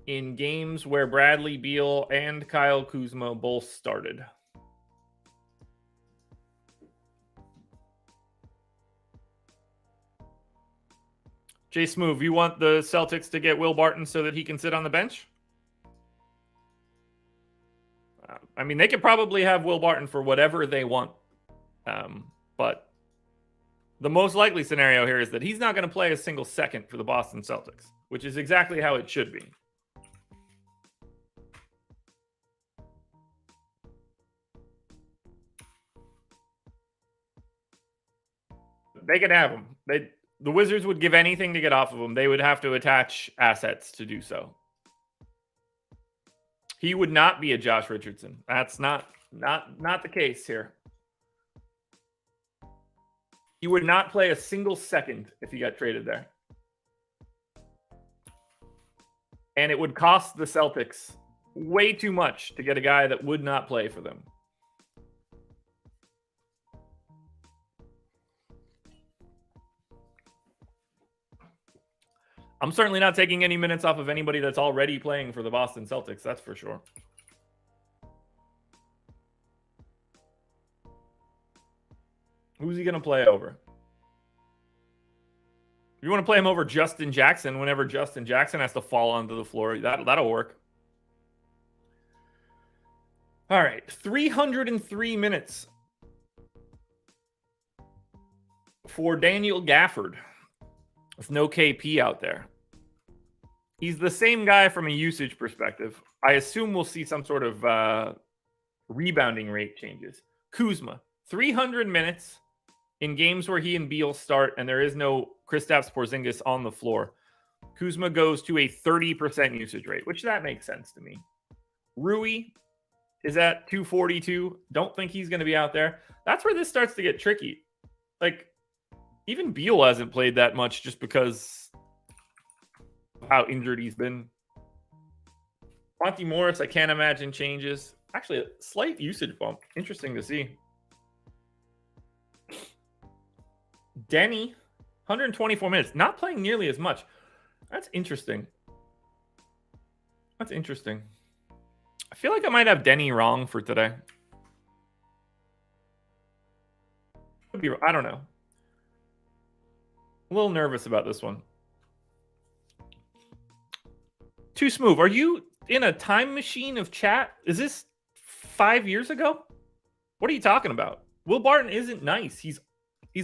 in games where Bradley Beal and Kyle Kuzma both started. Jay Smoove, you want the Celtics to get Will Barton so that he can sit on the bench? I mean, they could probably have Will Barton for whatever they want. But the most likely scenario here is that he's not going to play a single second for the Boston Celtics, which is exactly how it should be. They can have him. The Wizards would give anything to get off of him. They would have to attach assets to do so. He would not be a Josh Richardson. That's not the case here. He would not play a single second if he got traded there. And it would cost the Celtics way too much to get a guy that would not play for them. I'm certainly not taking any minutes off of anybody that's already playing for the Boston Celtics. That's for sure. Who's he going to play over? You want to play him over Justin Jackson whenever Justin Jackson has to fall onto the floor. That'll work. All right. 303 minutes for Daniel Gafford with no KP out there. He's the same guy from a usage perspective. I assume we'll see some sort of rebounding rate changes. Kuzma, 300 minutes, in games where he and Beal start and there is no Kristaps Porzingis on the floor, Kuzma goes to a 30% usage rate, which that makes sense to me. Rui is at 242. Don't think he's going to be out there. That's where this starts to get tricky. Like, even Beal hasn't played that much just because of how injured he's been. Monty Morris, I can't imagine changes. Actually, a slight usage bump. Interesting to see. Denny, 124 minutes. Not playing nearly as much. That's interesting. That's interesting. I feel like I might have Denny wrong for today. Could be, I don't know. A little nervous about this one. Too smooth. Are you in a time machine of chat? Is this 5 years ago? What are you talking about? Will Barton isn't nice. He's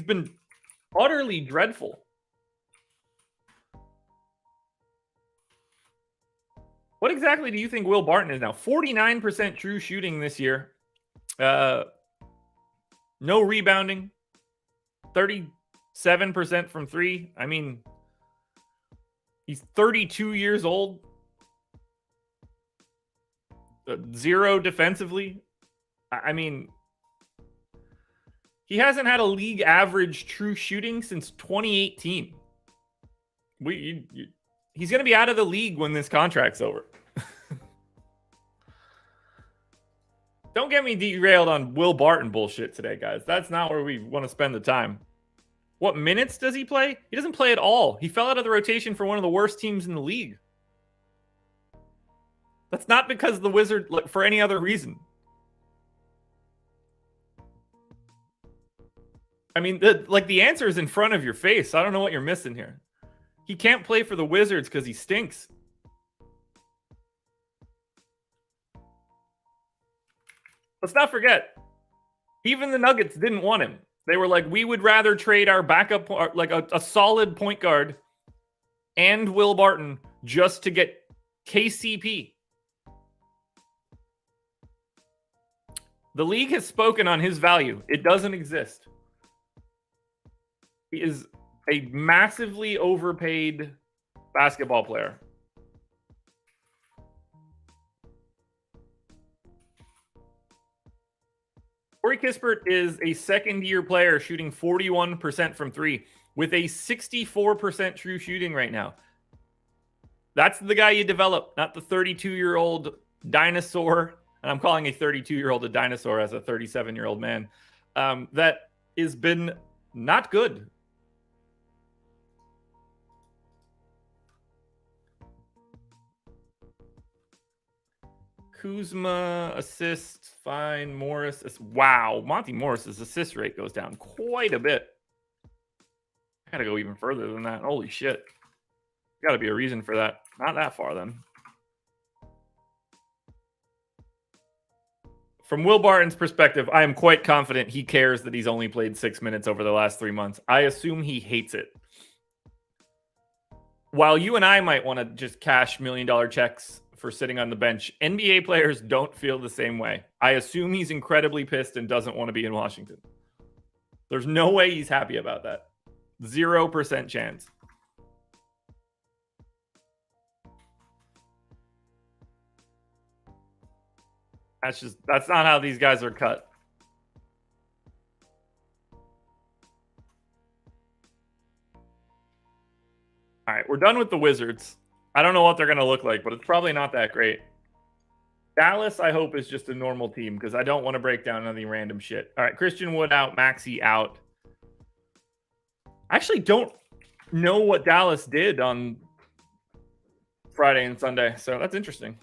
been utterly dreadful. What exactly do you think Will Barton is now? 49% true shooting this year. No rebounding. 37% from three. I mean, he's 32 years old. 0 defensively. I mean, he hasn't had a league average true shooting since 2018. He's going to be out of the league when this contract's over. Don't get me derailed on Will Barton bullshit today, guys. That's not where we want to spend the time. What minutes does he play? He doesn't play at all. He fell out of the rotation for one of the worst teams in the league. That's not because the Wizards, for any other reason. I mean, the answer is in front of your face. I don't know what you're missing here. He can't play for the Wizards because he stinks. Let's not forget, even the Nuggets didn't want him. They were like, we would rather trade our backup, like a solid point guard and Will Barton just to get KCP. The league has spoken on his value. It doesn't exist. He is a massively overpaid basketball player. Corey Kispert is a second-year player shooting 41% from three with a 64% true shooting right now. That's the guy you develop, not the 32-year-old dinosaur. And I'm calling a 32-year-old a dinosaur as a 37-year-old man. That has been not good. Kuzma assists, fine. Morris, wow. Monty Morris's assist rate goes down quite a bit. I gotta go even further than that. Holy shit. Gotta be a reason for that. Not that far then. From Will Barton's perspective, I am quite confident he cares that he's only played 6 minutes over the last 3 months. I assume he hates it. While you and I might want to just cash $1 million checks for sitting on the bench, NBA players don't feel the same way. I assume he's incredibly pissed and doesn't want to be in Washington. There's no way he's happy about that. 0% chance. That's not how these guys are cut. All right, we're done with the Wizards. I don't know what they're going to look like, but it's probably not that great. Dallas, I hope, is just a normal team because I don't want to break down any random shit. All right, Christian Wood out, Maxey out. I actually don't know what Dallas did on Friday and Sunday, so that's interesting.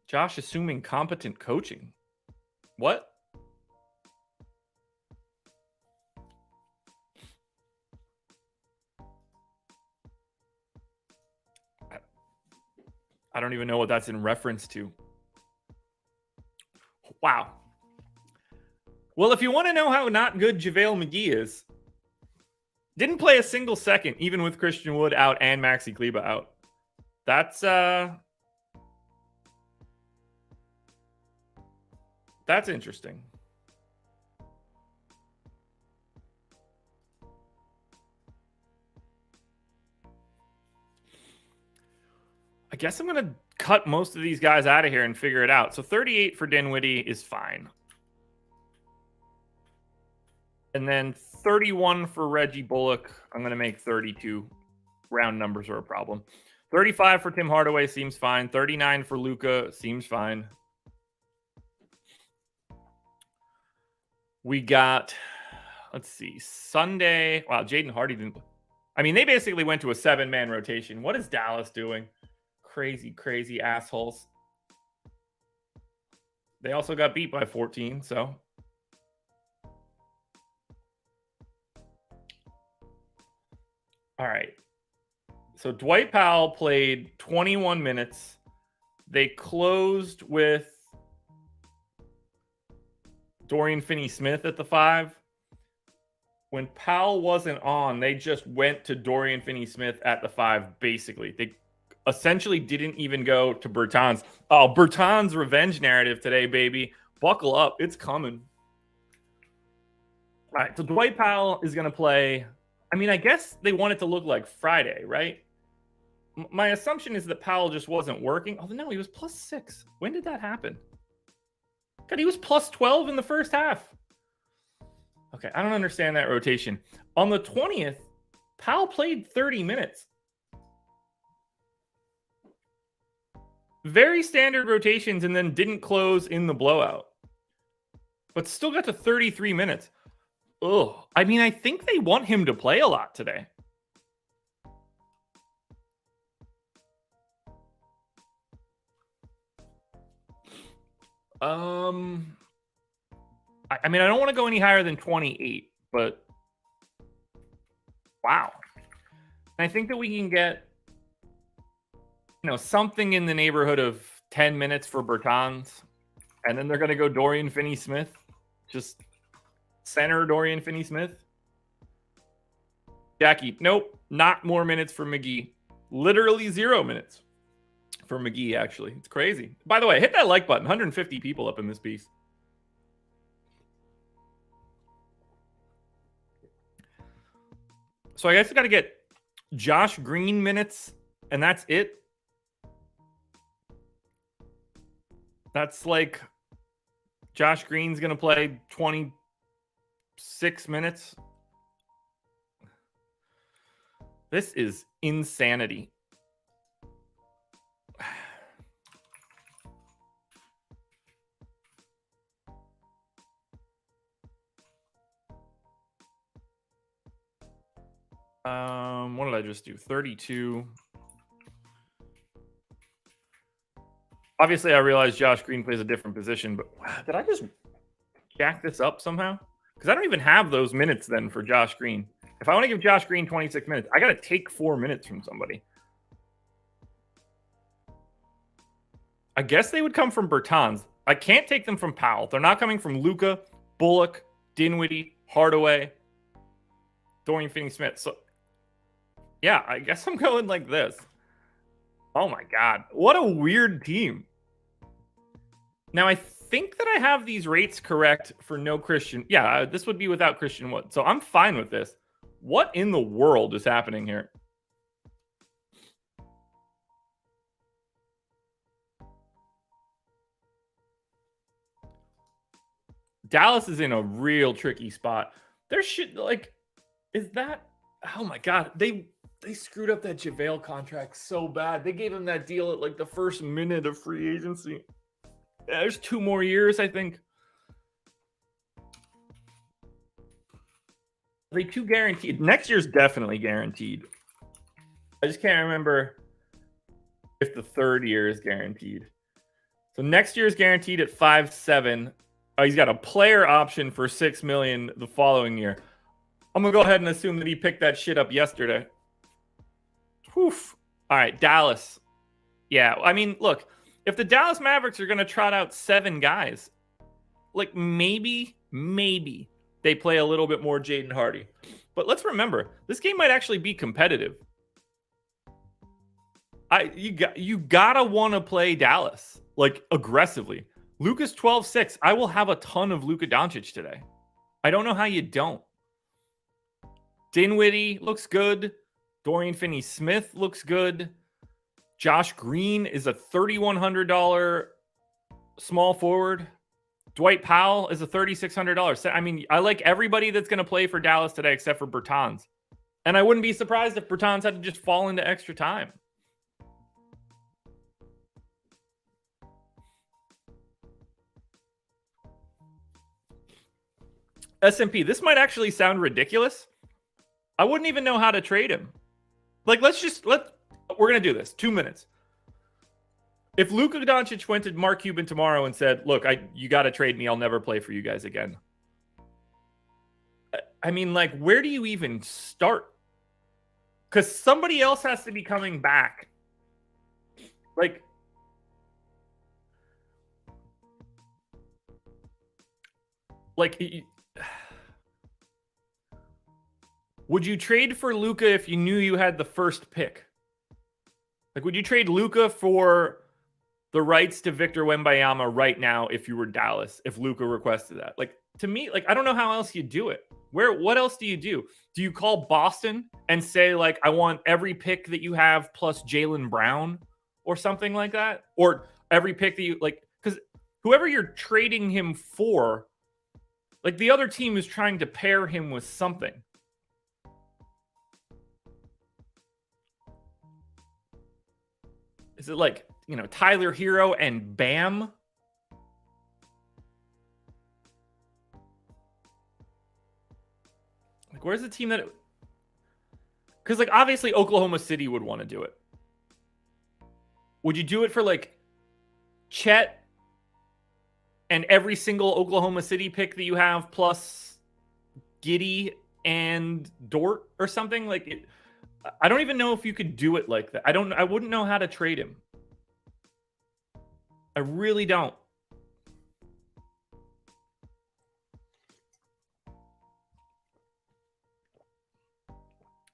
Josh assuming competent coaching. What? I don't even know what that's in reference to. Wow. Well, if you want to know how not good JaVale McGee is, didn't play a single second, even with Christian Wood out and Maxi Kleber out. That's That's interesting. I guess I'm going to cut most of these guys out of here and figure it out. So 38 for Dinwiddie is fine. And then 31 for Reggie Bullock. I'm going to make 32. Round numbers are a problem. 35 for Tim Hardaway seems fine. 39 for Luka seems fine. We got, let's see, Sunday. Wow, Jaden Hardy didn't. I mean, they basically went to a 7-man rotation. What is Dallas doing? Crazy, crazy assholes. They also got beat by 14, so. All right. So Dwight Powell played 21 minutes. They closed with Dorian Finney-Smith at the 5. When Powell wasn't on, they just went to Dorian Finney-Smith at the 5, basically. They essentially didn't even go to Bertans. Oh, Bertans' revenge narrative today, baby. Buckle up. It's coming. All right, so Dwight Powell is going to play. I mean, I guess they want it to look like Friday, right? My assumption is that Powell just wasn't working. Oh, no, he was +6. When did that happen? God, he was +12 in the first half. Okay, I don't understand that rotation. On the 20th, Powell played 30 minutes. Very standard rotations and then didn't close in the blowout. But still got to 33 minutes. Ugh. I mean, I think they want him to play a lot today. I mean, I don't want to go any higher than 28, but wow. I think that we can get, something in the neighborhood of 10 minutes for Bertans, and then they're going to go Dorian Finney-Smith, just center Dorian Finney-Smith. Jackie, nope, not more minutes for McGee. Literally 0 minutes for McGee, actually. It's crazy. By the way, hit that like button. 150 people up in this piece. So I guess I got to get Josh Green minutes, and that's it. That's like Josh Green's going to play 26 minutes. This is insanity. What did I just do? 32. Obviously, I realize Josh Green plays a different position, but did I just jack this up somehow? Because I don't even have those minutes then for Josh Green. If I want to give Josh Green 26 minutes, I got to take 4 minutes from somebody. I guess they would come from Bertans. I can't take them from Powell. They're not coming from Luka, Bullock, Dinwiddie, Hardaway, Dorian Finney-Smith. So, yeah, I guess I'm going like this. Oh, my God. What a weird team. Now, I think that I have these rates correct for no Christian. Yeah, this would be without Christian Wood. So I'm fine with this. What in the world is happening here? Dallas is in a real tricky spot. There should, is that... Oh, my God. They screwed up that JaVale contract so bad. They gave him that deal at the first minute of free agency. Yeah, there's 2 more years, I think. Are they 2 guaranteed? Next year's definitely guaranteed. I just can't remember if the 3rd year is guaranteed. So next year is guaranteed at 5.7. Oh, he's got a player option for $6 million the following year. I'm gonna go ahead and assume that he picked that shit up yesterday. Oof. All right, Dallas. Yeah, I mean, look, if the Dallas Mavericks are going to trot out 7 guys, maybe they play a little bit more Jaden Hardy. But let's remember, this game might actually be competitive. You gotta want to play Dallas, aggressively. Luka's 12-6. I will have a ton of Luka Doncic today. I don't know how you don't. Dinwiddie looks good. Dorian Finney-Smith looks good. Josh Green is a $3,100 small forward. Dwight Powell is a $3,600. I mean, I like everybody that's going to play for Dallas today except for Bertans. And I wouldn't be surprised if Bertans had to just fall into extra time. SMP, this might actually sound ridiculous. I wouldn't even know how to trade him. Like, we're going to do this. 2 minutes. If Luka Doncic went to Mark Cuban tomorrow and said, look, you got to trade me. I'll never play for you guys again. I mean, like, where do you even start? Because somebody else has to be coming back. Like, would you trade for Luka if you knew you had the first pick? Like, would you trade Luka for the rights to Victor Wembanyama right now if you were Dallas, if Luka requested that? Like, to me, like, I don't know how else you do it. What else do you do? Do you call Boston and say, like, I want every pick that you have plus Jaylen Brown or something like that? Or every pick that you, like, because whoever you're trading him for, like, the other team is trying to pair him with something. Is it like, Tyler Hero and Bam? Like, where's the team that... Because, like, obviously Oklahoma City would want to do it. Would you do it for, like, Chet and every single Oklahoma City pick that you have plus Giddey and Dort or something? Like, I don't even know if you could do it like that. I wouldn't know how to trade him. I really don't.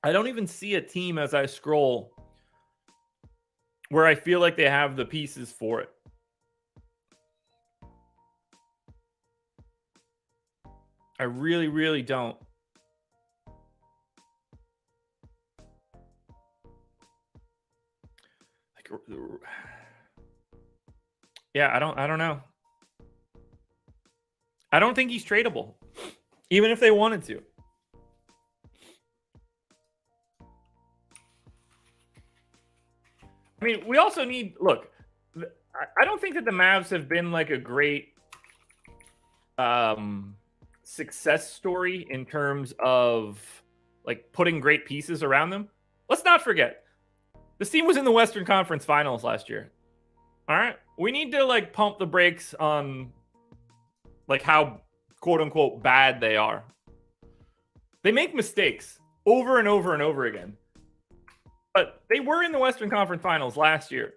I don't even see a team as I scroll where I feel like they have the pieces for it. I really, really don't. Yeah, I don't know. I don't think he's tradable, even if they wanted to. I mean, we also need, look, I don't think that the Mavs have been like a great success story in terms of like putting great pieces around them. Let's not forget, this team was in the Western Conference Finals last year. All right. We need to like pump the brakes on like how quote unquote bad they are. They make mistakes over and over and over again. But they were in the Western Conference Finals last year.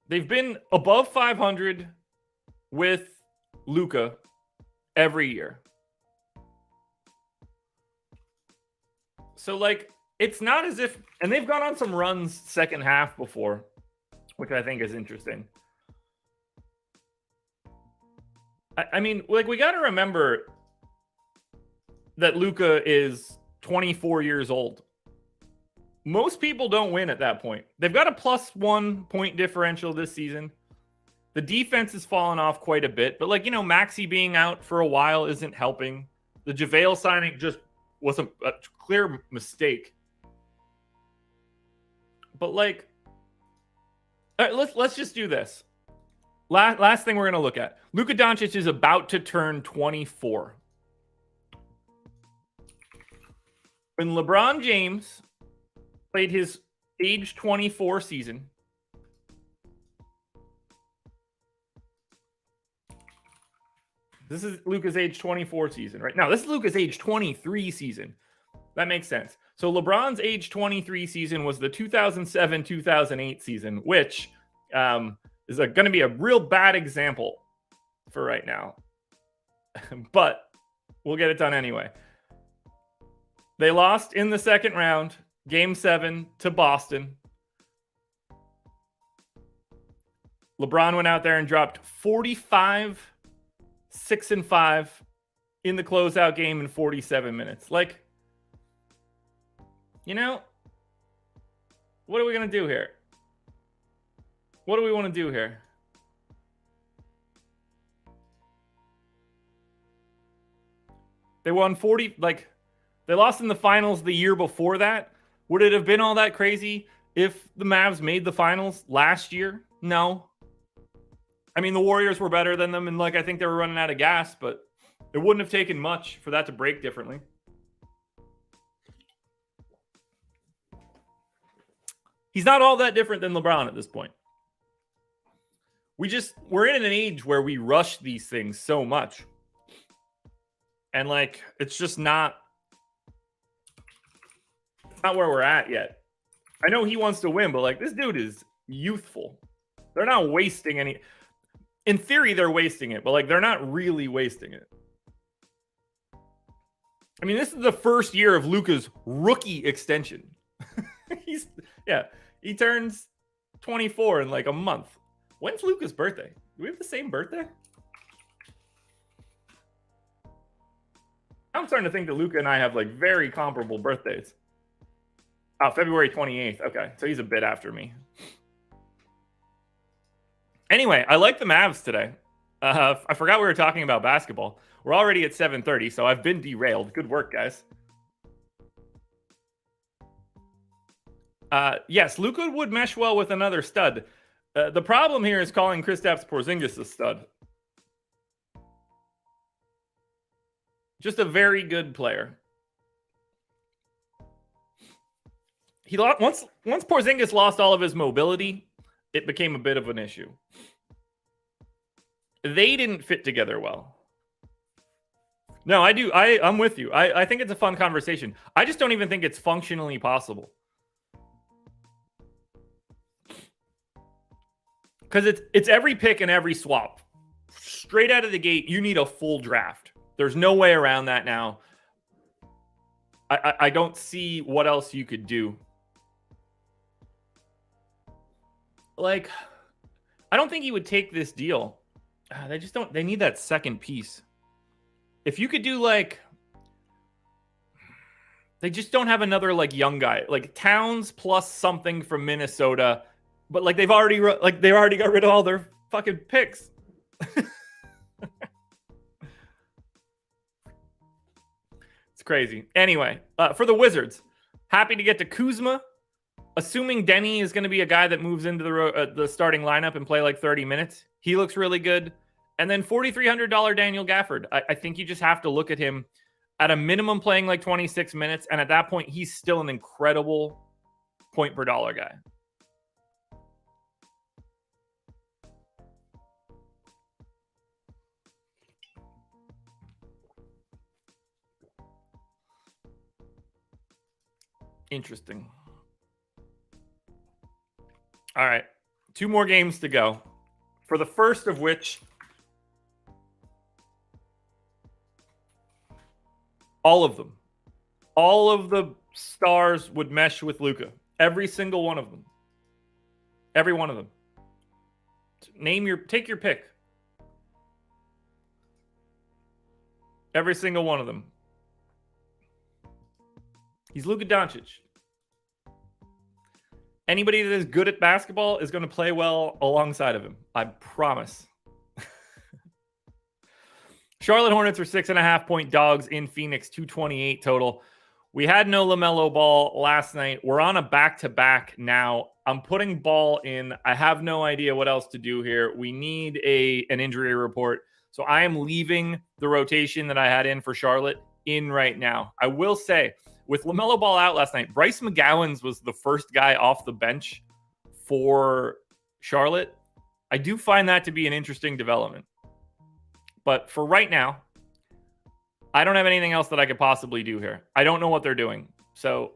They've been above 500 with Luka every year. So, like, it's not as if... And they've gone on some runs second half before, which I think is interesting. I mean, like, we got to remember that Luka is 24 years old. Most people don't win at that point. They've got a +1 point differential this season. The defense has fallen off quite a bit. But, like, Maxey being out for a while isn't helping. The JaVale signing just was a clear mistake. But, like, all right, let's just do this. Last thing we're going to look at. Luka Doncic is about to turn 24. When LeBron James played his age 24 season, this is Luka's age 24 season, right? Now, this is Luka's age 23 season. That makes sense. So LeBron's age 23 season was the 2007-2008 season, which is going to be a real bad example for right now. But we'll get it done anyway. They lost in the second round, Game 7 to Boston. LeBron went out there and dropped 45, 6 and 5 in the closeout game in 47 minutes. Like, you know, what are we going to do here? What do we want to do here? They won 40, like, they lost in the finals the year before that. Would it have been all that crazy if the Mavs made the finals last year? No. I mean, the Warriors were better than them, and, like, I think they were running out of gas, but it wouldn't have taken much for that to break differently. He's not all that different than LeBron at this point. We're in an age where we rush these things so much. And, like, it's just not where we're at yet. I know he wants to win, but, like, this dude is youthful. They're not wasting any. In theory, they're wasting it, but, like, they're not really wasting it. I mean, this is the first year of Luka's rookie extension. He turns 24 in like a month. When's Luka's birthday? Do we have the same birthday? I'm starting to think that Luka and I have like very comparable birthdays. Oh, February 28th. Okay, so he's a bit after me. Anyway, I like the Mavs today. I forgot we were talking about basketball. We're already at 7:30, so I've been derailed. Good work, guys. Yes, Luka would mesh well with another stud. The problem here is calling Kristaps Porzingis a stud. Just a very good player. He once Porzingis lost all of his mobility, it became a bit of an issue. They didn't fit together well. No, I do. I'm with you. I think it's a fun conversation. I just don't even think it's functionally possible. Because it's every pick and every swap. Straight out of the gate, you need a full draft. There's no way around that now. I don't see what else you could do. Like, I don't think he would take this deal. They just don't. They need that second piece. If you could do like, they just don't have another like young guy, like Towns plus something from Minnesota, but like they've already got rid of all their fucking picks. It's crazy. Anyway, for the Wizards, happy to get to Kuzma. Assuming Denny is going to be a guy that moves into the starting lineup and play like 30 minutes, he looks really good. And then $4,300 Daniel Gafford. I think you just have to look at him at a minimum playing like 26 minutes. And at that point, he's still an incredible point per dollar guy. Interesting. All right. 2 more games to go. For the first of which, all of them. All of the stars would mesh with Luka. Every single one of them. Every one of them. Take your pick. Every single one of them. He's Luka Doncic. Anybody that is good at basketball is going to play well alongside of him. I promise. Charlotte Hornets are 6.5-point dogs in Phoenix, 228 total. We had no LaMelo Ball last night. We're on a back-to-back now. I'm putting Ball in. I have no idea what else to do here. We need an injury report. So I am leaving the rotation that I had in for Charlotte in right now. I will say, with LaMelo Ball out last night, Bryce McGowan's was the first guy off the bench for Charlotte. I do find that to be an interesting development. But for right now, I don't have anything else that I could possibly do here. I don't know what they're doing. So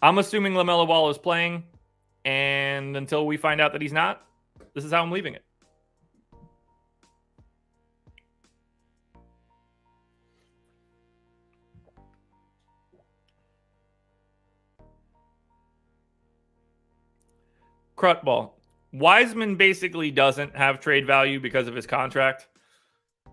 I'm assuming LaMelo Ball is playing. And until we find out that he's not, this is how I'm leaving it. Crut Ball. Wiseman basically doesn't have trade value because of his contract.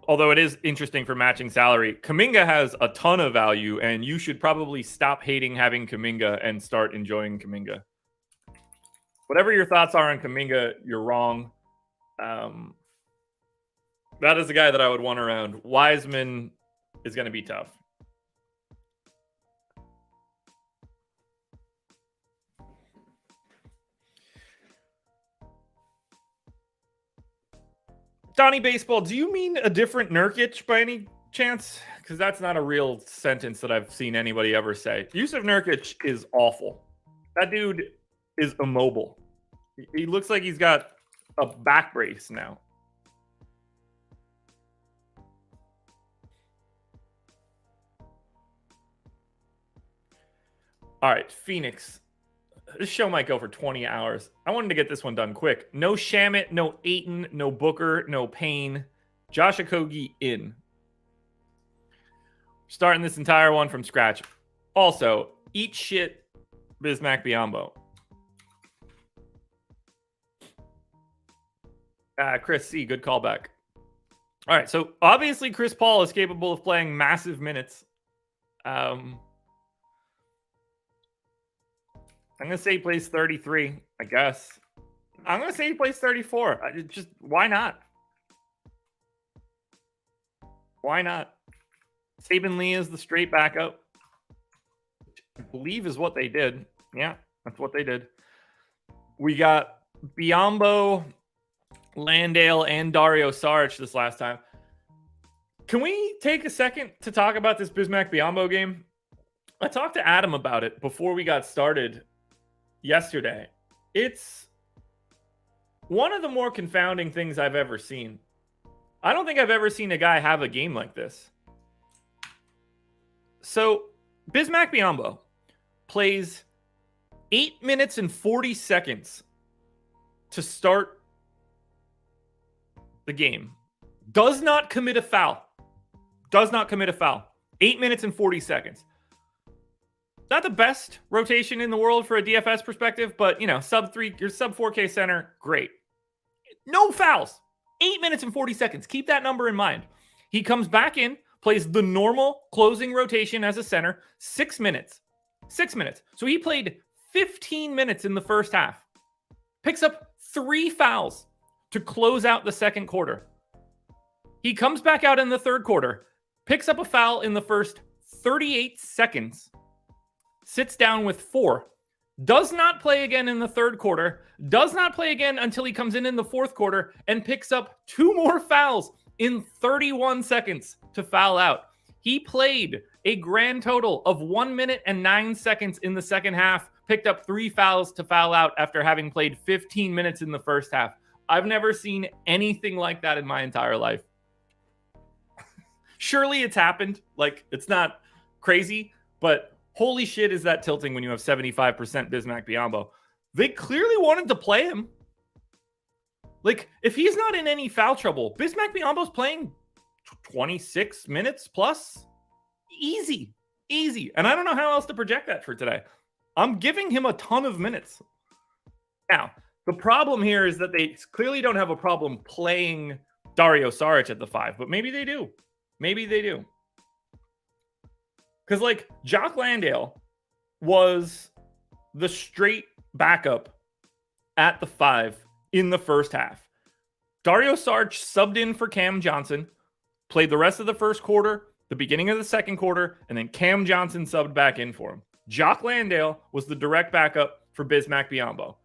Although it is interesting for matching salary. Kuminga has a ton of value, and you should probably stop hating having Kuminga and start enjoying Kuminga. Whatever your thoughts are on Kuminga, you're wrong. That is the guy that I would want around. Wiseman is going to be tough. Donnie Baseball, do you mean a different Nurkic by any chance? Because that's not a real sentence that I've seen anybody ever say. Yusuf Nurkic is awful. That dude is immobile. He looks like he's got a back brace now. All right, Phoenix. This show might go for 20 hours. I wanted to get this one done quick. No Shamet, no Ayton, no Booker, no Payne. Josh Okogie in. Starting this entire one from scratch. Also, eat shit, Bismack Biyombo. Chris C., good callback. All right, so obviously Chris Paul is capable of playing massive minutes. I'm going to say he plays 33, I guess. I'm going to say he plays 34. Why not? Why not? Saban Lee is the straight backup. I believe is what they did. Yeah, that's what they did. We got Biyombo, Landale, and Dario Saric this last time. Can we take a second to talk about this Bismack Biyombo game? I talked to Adam about it before we got started yesterday. It's one of the more confounding things I've ever seen. I don't think I've ever seen a guy have a game like this. So, Bismack Biyombo plays 8 minutes and 40 seconds to start the game. Does not commit a foul. 8 minutes and 40 seconds. Not the best rotation in the world for a DFS perspective, but, sub 4K center, great. No fouls. 8 minutes and 40 seconds. Keep that number in mind. He comes back in, plays the normal closing rotation as a center, 6 minutes. 6 minutes. So he played 15 minutes in the first half. Picks up 3 fouls to close out the second quarter. He comes back out in the third quarter, picks up a foul in the first 38 seconds, sits down with 4, does not play again in the third quarter, does not play again until he comes in the fourth quarter, and picks up 2 more fouls in 31 seconds to foul out. He played a grand total of 1 minute and 9 seconds in the second half, picked up 3 fouls to foul out after having played 15 minutes in the first half. I've never seen anything like that in my entire life. Surely it's happened. It's not crazy, but holy shit, is that tilting when you have 75% Bismack Biyombo. They clearly wanted to play him. If he's not in any foul trouble, Bismack Biyombo's playing 26 minutes plus. Easy. And I don't know how else to project that for today. I'm giving him a ton of minutes. Now, the problem here is that they clearly don't have a problem playing Dario Saric at the 5, but maybe they do. Because, Jock Landale was the straight backup at the 5 in the first half. Dario Saric subbed in for Cam Johnson, played the rest of the first quarter, the beginning of the second quarter, and then Cam Johnson subbed back in for him. Jock Landale was the direct backup for Bismack Biyombo.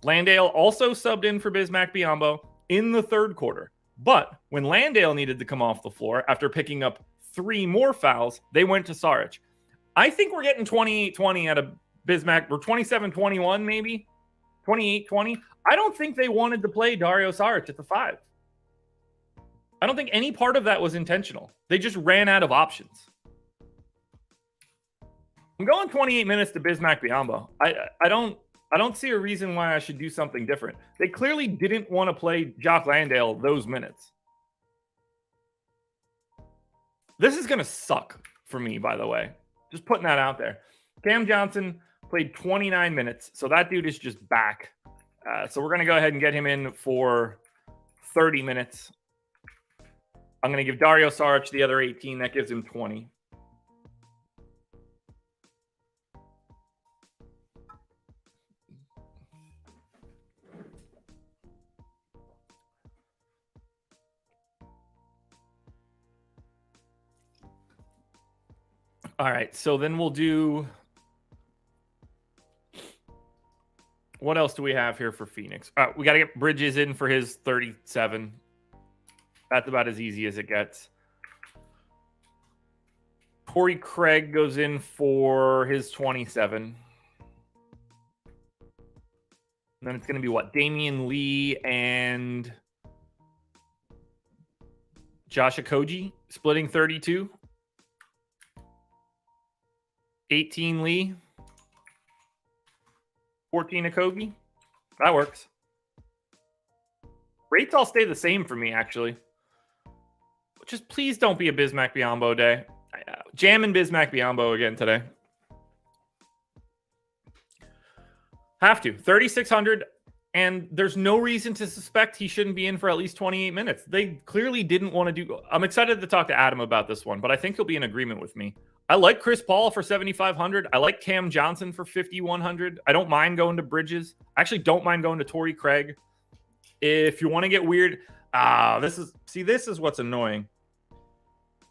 Landale also subbed in for Bismack Biyombo in the third quarter. But when Landale needed to come off the floor after picking up 3 more fouls, they went to Saric. I think we're getting 28-20 out of Bismack, or 27-21 maybe, 28-20. I don't think they wanted to play Dario Saric at the 5. I don't think any part of that was intentional. They just ran out of options. I'm going 28 minutes to Bismack Biyombo. I don't see a reason why I should do something different. They clearly didn't want to play Jock Landale those minutes. This is going to suck for me, by the way. Just putting that out there. Cam Johnson played 29 minutes, so that dude is just back. So we're going to go ahead and get him in for 30 minutes. I'm going to give Dario Saric the other 18. That gives him 20. All right, so then we'll do... What else do we have here for Phoenix? We got to get Bridges in for his 37. That's about as easy as it gets. Torrey Craig goes in for his 27. And then it's going to be what? Damian Lee and Josh Okogie splitting 32. 18 Lee. 14 Okogie. That works. Rates all stay the same for me, actually. Just please don't be a Bismack Biyombo day. Jamming Bismack Biyombo again today. Have to. 3,600. And there's no reason to suspect he shouldn't be in for at least 28 minutes. They clearly didn't want to do... I'm excited to talk to Adam about this one, but I think he'll be in agreement with me. I like Chris Paul for 7,500. I like Cam Johnson for 5,100. I don't mind going to Bridges. I actually don't mind going to Torrey Craig. If you want to get weird... this is what's annoying.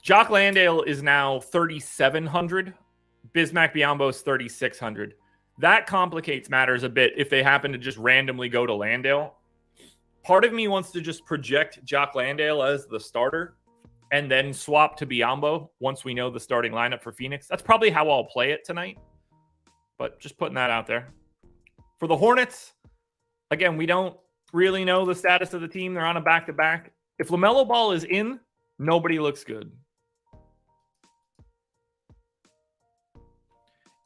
Jock Landale is now 3,700. Bismack Biyombo's 3,600. That complicates matters a bit if they happen to just randomly go to Landale. Part of me wants to just project Jock Landale as the starter and then swap to Biyombo once we know the starting lineup for Phoenix. That's probably how I'll play it tonight. But just putting that out there. For the Hornets, again, we don't really know the status of the team. They're on a back-to-back. If LaMelo Ball is in, nobody looks good.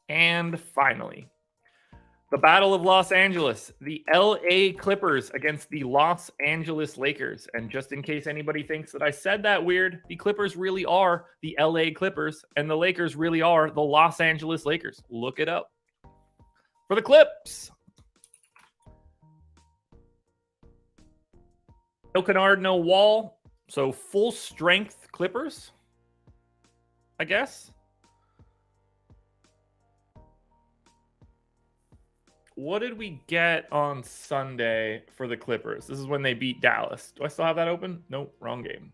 And finally, the Battle of Los Angeles, the LA Clippers against the Los Angeles Lakers. And just in case anybody thinks that I said that weird, the Clippers really are the LA Clippers and the Lakers really are the Los Angeles Lakers. Look it up. For the Clips, no Kennard, no Wall. So full strength Clippers, I guess. What did we get on Sunday for the Clippers? This is when they beat Dallas. Do I still have that open? Nope, wrong game.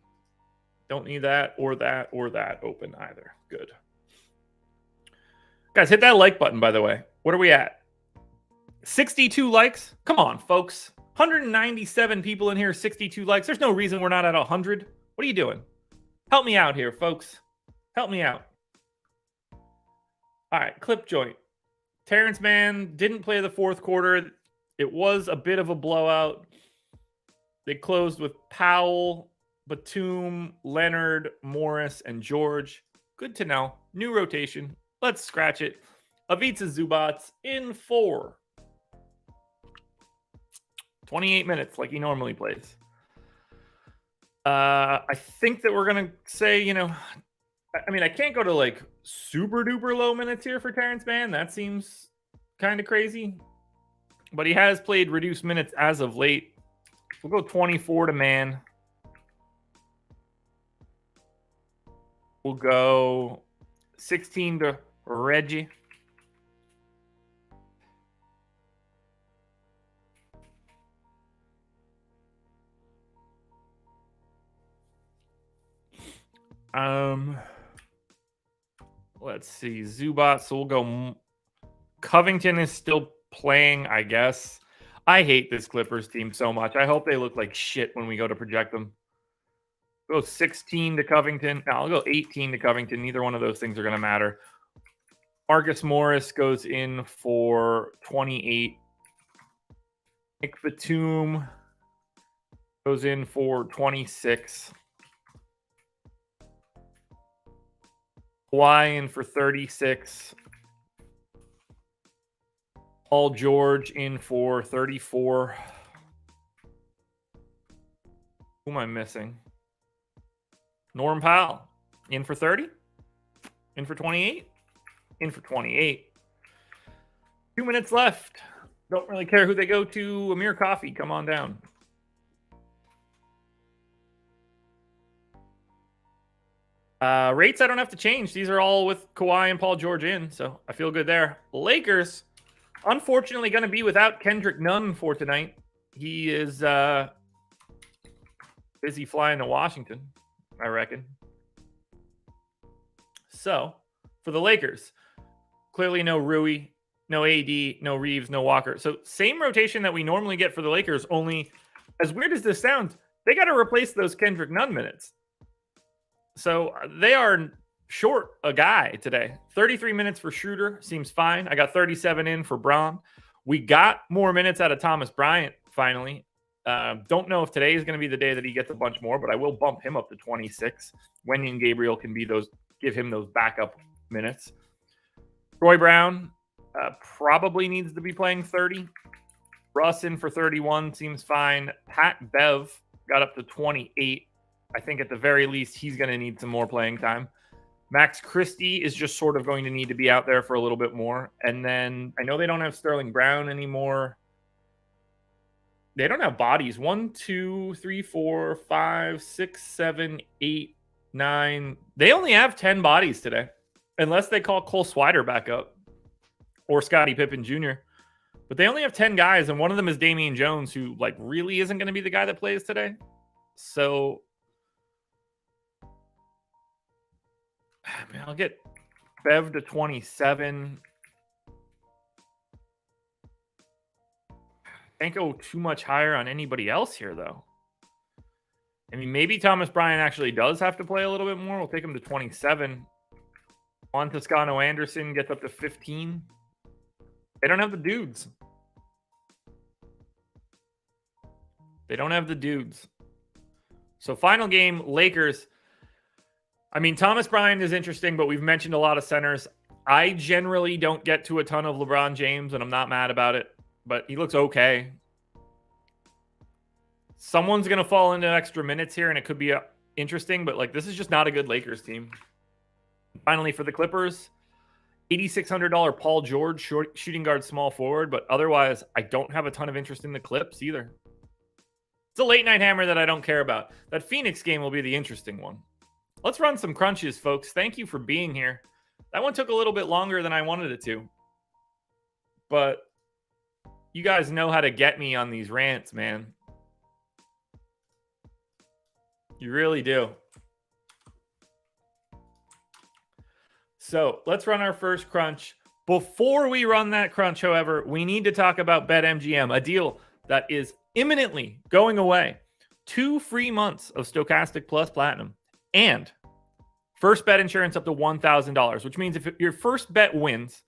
Don't need that or that or that open either. Good. Guys, hit that like button, by the way. What are we at? 62 likes? Come on, folks. 197 people in here, 62 likes. There's no reason we're not at 100. What are you doing? Help me out here, folks. Help me out. All right, clip joint. Terrence Mann didn't play the fourth quarter. It was a bit of a blowout. They closed with Powell, Batum, Leonard, Morris, and George. Good to know. New rotation. Let's scratch it. Ivica Zubac in 4. 28 minutes like he normally plays. I think that we're going to say, I mean, I can't go to like super duper low minutes here for Terrence Mann. That seems kind of crazy. But he has played reduced minutes as of late. We'll go 24 to Mann. We'll go 16 to Reggie. Let's see. Zubac. So we'll go. Covington is still playing, I guess. I hate this Clippers team so much. I hope they look like shit when we go to project them. Go 16 to Covington. No, I'll go 18 to Covington. Neither one of those things are going to matter. Marcus Morris goes in for 28. Nick Batum goes in for 26. Kawhi in for 36. Paul George in for 34. Who am I missing? Norm Powell in for 30. In for 28. In for 28. 2 minutes left. Don't really care who they go to. Amir Coffee, come on down. Rates I don't have to change. These are all with Kawhi and Paul George in, so I feel good there. Lakers, unfortunately, going to be without Kendrick Nunn for tonight. He is busy flying to Washington, I reckon. So, for the Lakers, clearly no Rui, no AD, no Reeves, no Walker. So, same rotation that we normally get for the Lakers, only, as weird as this sounds, they got to replace those Kendrick Nunn minutes. So they are short a guy today. 33 minutes for Schroeder seems fine. I got 37 in for Braun. We got more minutes out of Thomas Bryant finally. Don't know if today is going to be the day that he gets a bunch more, but I will bump him up to 26. Wendy and Gabriel can be those, give him those backup minutes. Troy Brown probably needs to be playing 30. Russ in for 31 seems fine. Pat Bev got up to 28. I think at the very least, he's going to need some more playing time. Max Christie is just sort of going to need to be out there for a little bit more. And then I know they don't have Sterling Brown anymore. They don't have bodies. 1, 2, 3, 4, 5, 6, 7, 8, 9. They only have 10 bodies today, unless they call Cole Swider back up or Scottie Pippen Jr. But they only have 10 guys, and one of them is Damian Jones, who like really isn't going to be the guy that plays today. So I'll get Bev to 27. Can't go too much higher on anybody else here, though. I mean, maybe Thomas Bryant actually does have to play a little bit more. We'll take him to 27. Juan Toscano Anderson gets up to 15. They don't have the dudes. They don't have the dudes. So final game, Lakers. I mean, Thomas Bryant is interesting, but we've mentioned a lot of centers. I generally don't get to a ton of LeBron James, and I'm not mad about it, but he looks okay. Someone's going to fall into extra minutes here, and it could be interesting, but like this is just not a good Lakers team. Finally, for the Clippers, $8,600 Paul George, shooting guard, small forward, but otherwise, I don't have a ton of interest in the Clips either. It's a late night hammer that I don't care about. That Phoenix game will be the interesting one. Let's run some crunches, folks. Thank you for being here. That one took a little bit longer than I wanted it to. But you guys know how to get me on these rants, man. You really do. So let's run our first crunch. Before we run that crunch, however, we need to talk about BetMGM, a deal that is imminently going away. 2 free months of Stokastic Plus Platinum. And first bet insurance up to $1,000, which means if your first bet wins,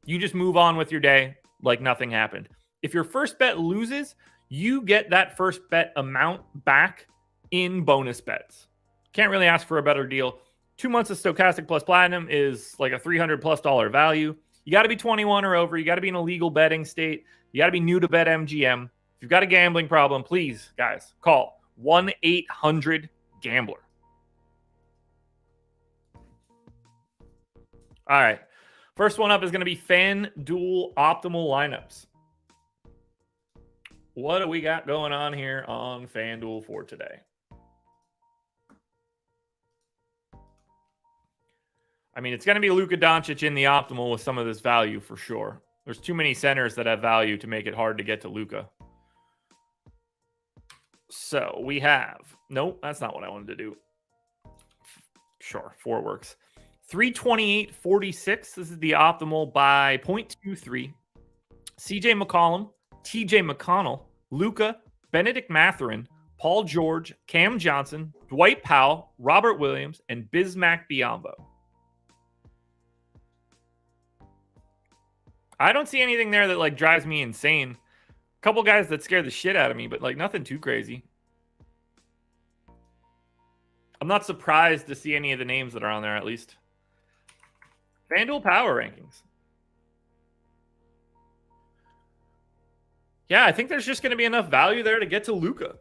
you just move on with your day like nothing happened. If your first bet loses, you get that first bet amount back in bonus bets. Can't really ask for a better deal. 2 months of Stokastic Plus Platinum is like a $300+ value. You got to be 21 or over. You got to be in a legal betting state. You got to be new to BetMGM. If you've got a gambling problem, please, guys, call 1-800-GAMBLER. All right. First one up is going to be FanDuel Optimal Lineups. What do we got going on here on FanDuel for today? I mean, it's going to be Luka Doncic in the optimal with some of this value for sure. There's too many centers that have value to make it hard to get to Luka. So we have, nope, that's not what I wanted to do. Sure, 4 works. 328.46. This is the optimal by 0.23. CJ McCollum, TJ McConnell, Luka, Benedict Mathurin, Paul George, Cam Johnson, Dwight Powell, Robert Williams, and Bismack Biyombo. I don't see anything there that like drives me insane. A couple guys that scare the shit out of me, but like nothing too crazy. I'm not surprised to see any of the names that are on there, at least. FanDuel Power Rankings. Yeah, I think there's just going to be enough value there to get to Luka.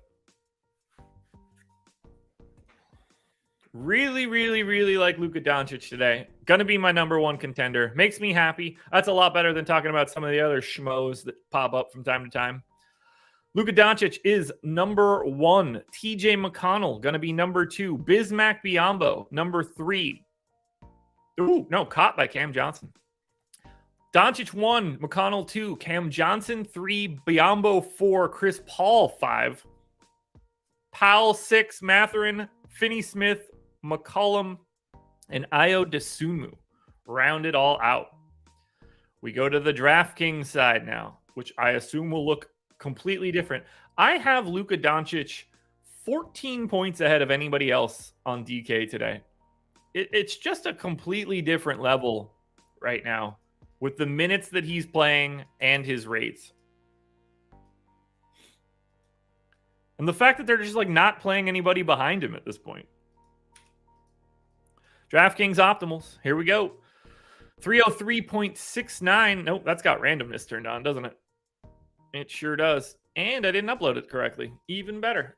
Really, really, really like Luka Doncic today. Gonna be my number one contender. Makes me happy. That's a lot better than talking about some of the other schmoes that pop up from time to time. Luka Doncic is number 1. TJ McConnell gonna be number 2. Bismack Biyombo number 3. Ooh, no, caught by Cam Johnson. Doncic 1, McConnell 2, Cam Johnson 3, Biyombo 4, Chris Paul 5, Powell 6, Mathurin, Finney-Smith, McCollum, and Ayo Dosunmu. Round it all out. We go to the DraftKings side now, which I assume will look completely different. I have Luka Doncic 14 points ahead of anybody else on DK today. It's just a completely different level right now with the minutes that he's playing and his rates. And the fact that they're just like not playing anybody behind him at this point. DraftKings Optimals. Here we go. 303.69. Nope, that's got randomness turned on, doesn't it? It sure does. And I didn't upload it correctly. Even better.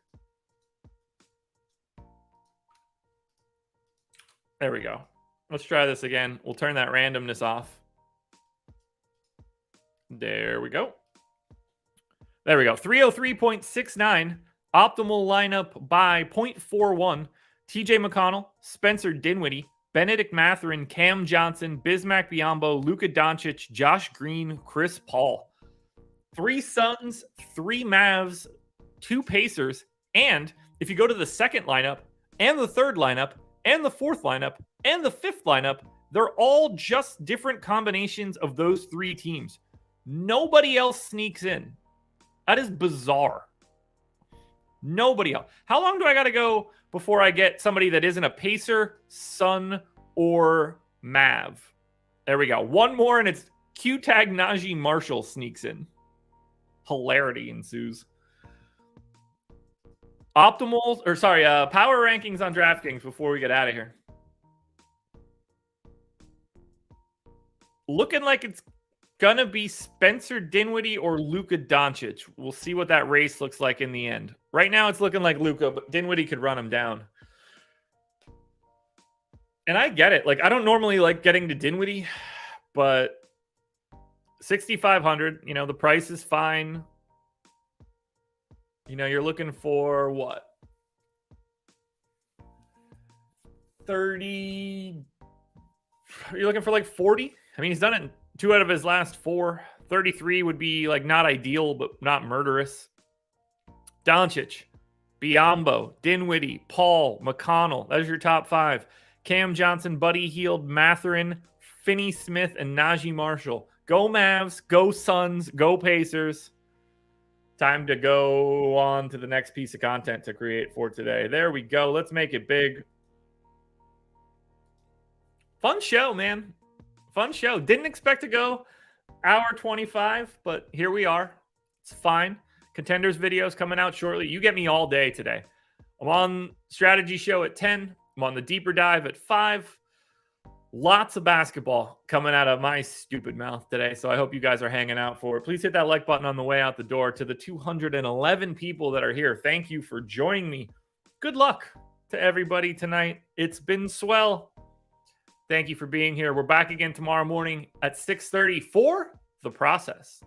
There we go. Let's try this again. We'll turn that randomness off. There we go. There we go. 303.69. Optimal lineup by 0.41. TJ McConnell, Spencer Dinwiddie, Benedict Mathurin, Cam Johnson, Bismack Biyombo, Luka Doncic, Josh Green, Chris Paul. 3 Suns, 3 Mavs, 2 Pacers, and if you go to the second lineup, and the third lineup, and the fourth lineup, and the fifth lineup, they're all just different combinations of those 3 teams. Nobody else sneaks in. That is bizarre. Nobody else. How long do I got to go before I get somebody that isn't a Pacer, Sun, or Mav? There we go. One more, and it's Q-Tag Najee Marshall sneaks in. Hilarity ensues. Power rankings on DraftKings before we get out of here. Looking like it's gonna be Spencer Dinwiddie or Luka Doncic. We'll see what that race looks like in the end. Right now it's looking like Luka, but Dinwiddie could run him down. And I get it. Like, I don't normally like getting to Dinwiddie, but 6,500, the price is fine. You're looking for what? 30. You're looking for like 40? I mean, he's done it in 2 out of his last 4. 33 would be like not ideal, but not murderous. Doncic, Biyombo, Dinwiddie, Paul, McConnell. That's your top 5. Cam Johnson, Buddy Hield, Mathurin, Finney-Smith, and Najee Marshall. Go Mavs, go Suns, go Pacers. Time to go on to the next piece of content to create for today. There we go. Let's make it big. Fun show, man. Fun show. Didn't expect to go hour 25, but here we are. It's fine. Contenders videos coming out shortly. You get me all day today. I'm on strategy show at 10. I'm on the deeper dive at 5. Lots of basketball coming out of my stupid mouth today, so I hope you guys are hanging out for it. Please hit that like button on the way out the door. To the 211 people that are here, thank you for joining me. Good luck to everybody tonight. It's been swell. Thank you for being here. We're back again tomorrow morning at 6:30 for The Process.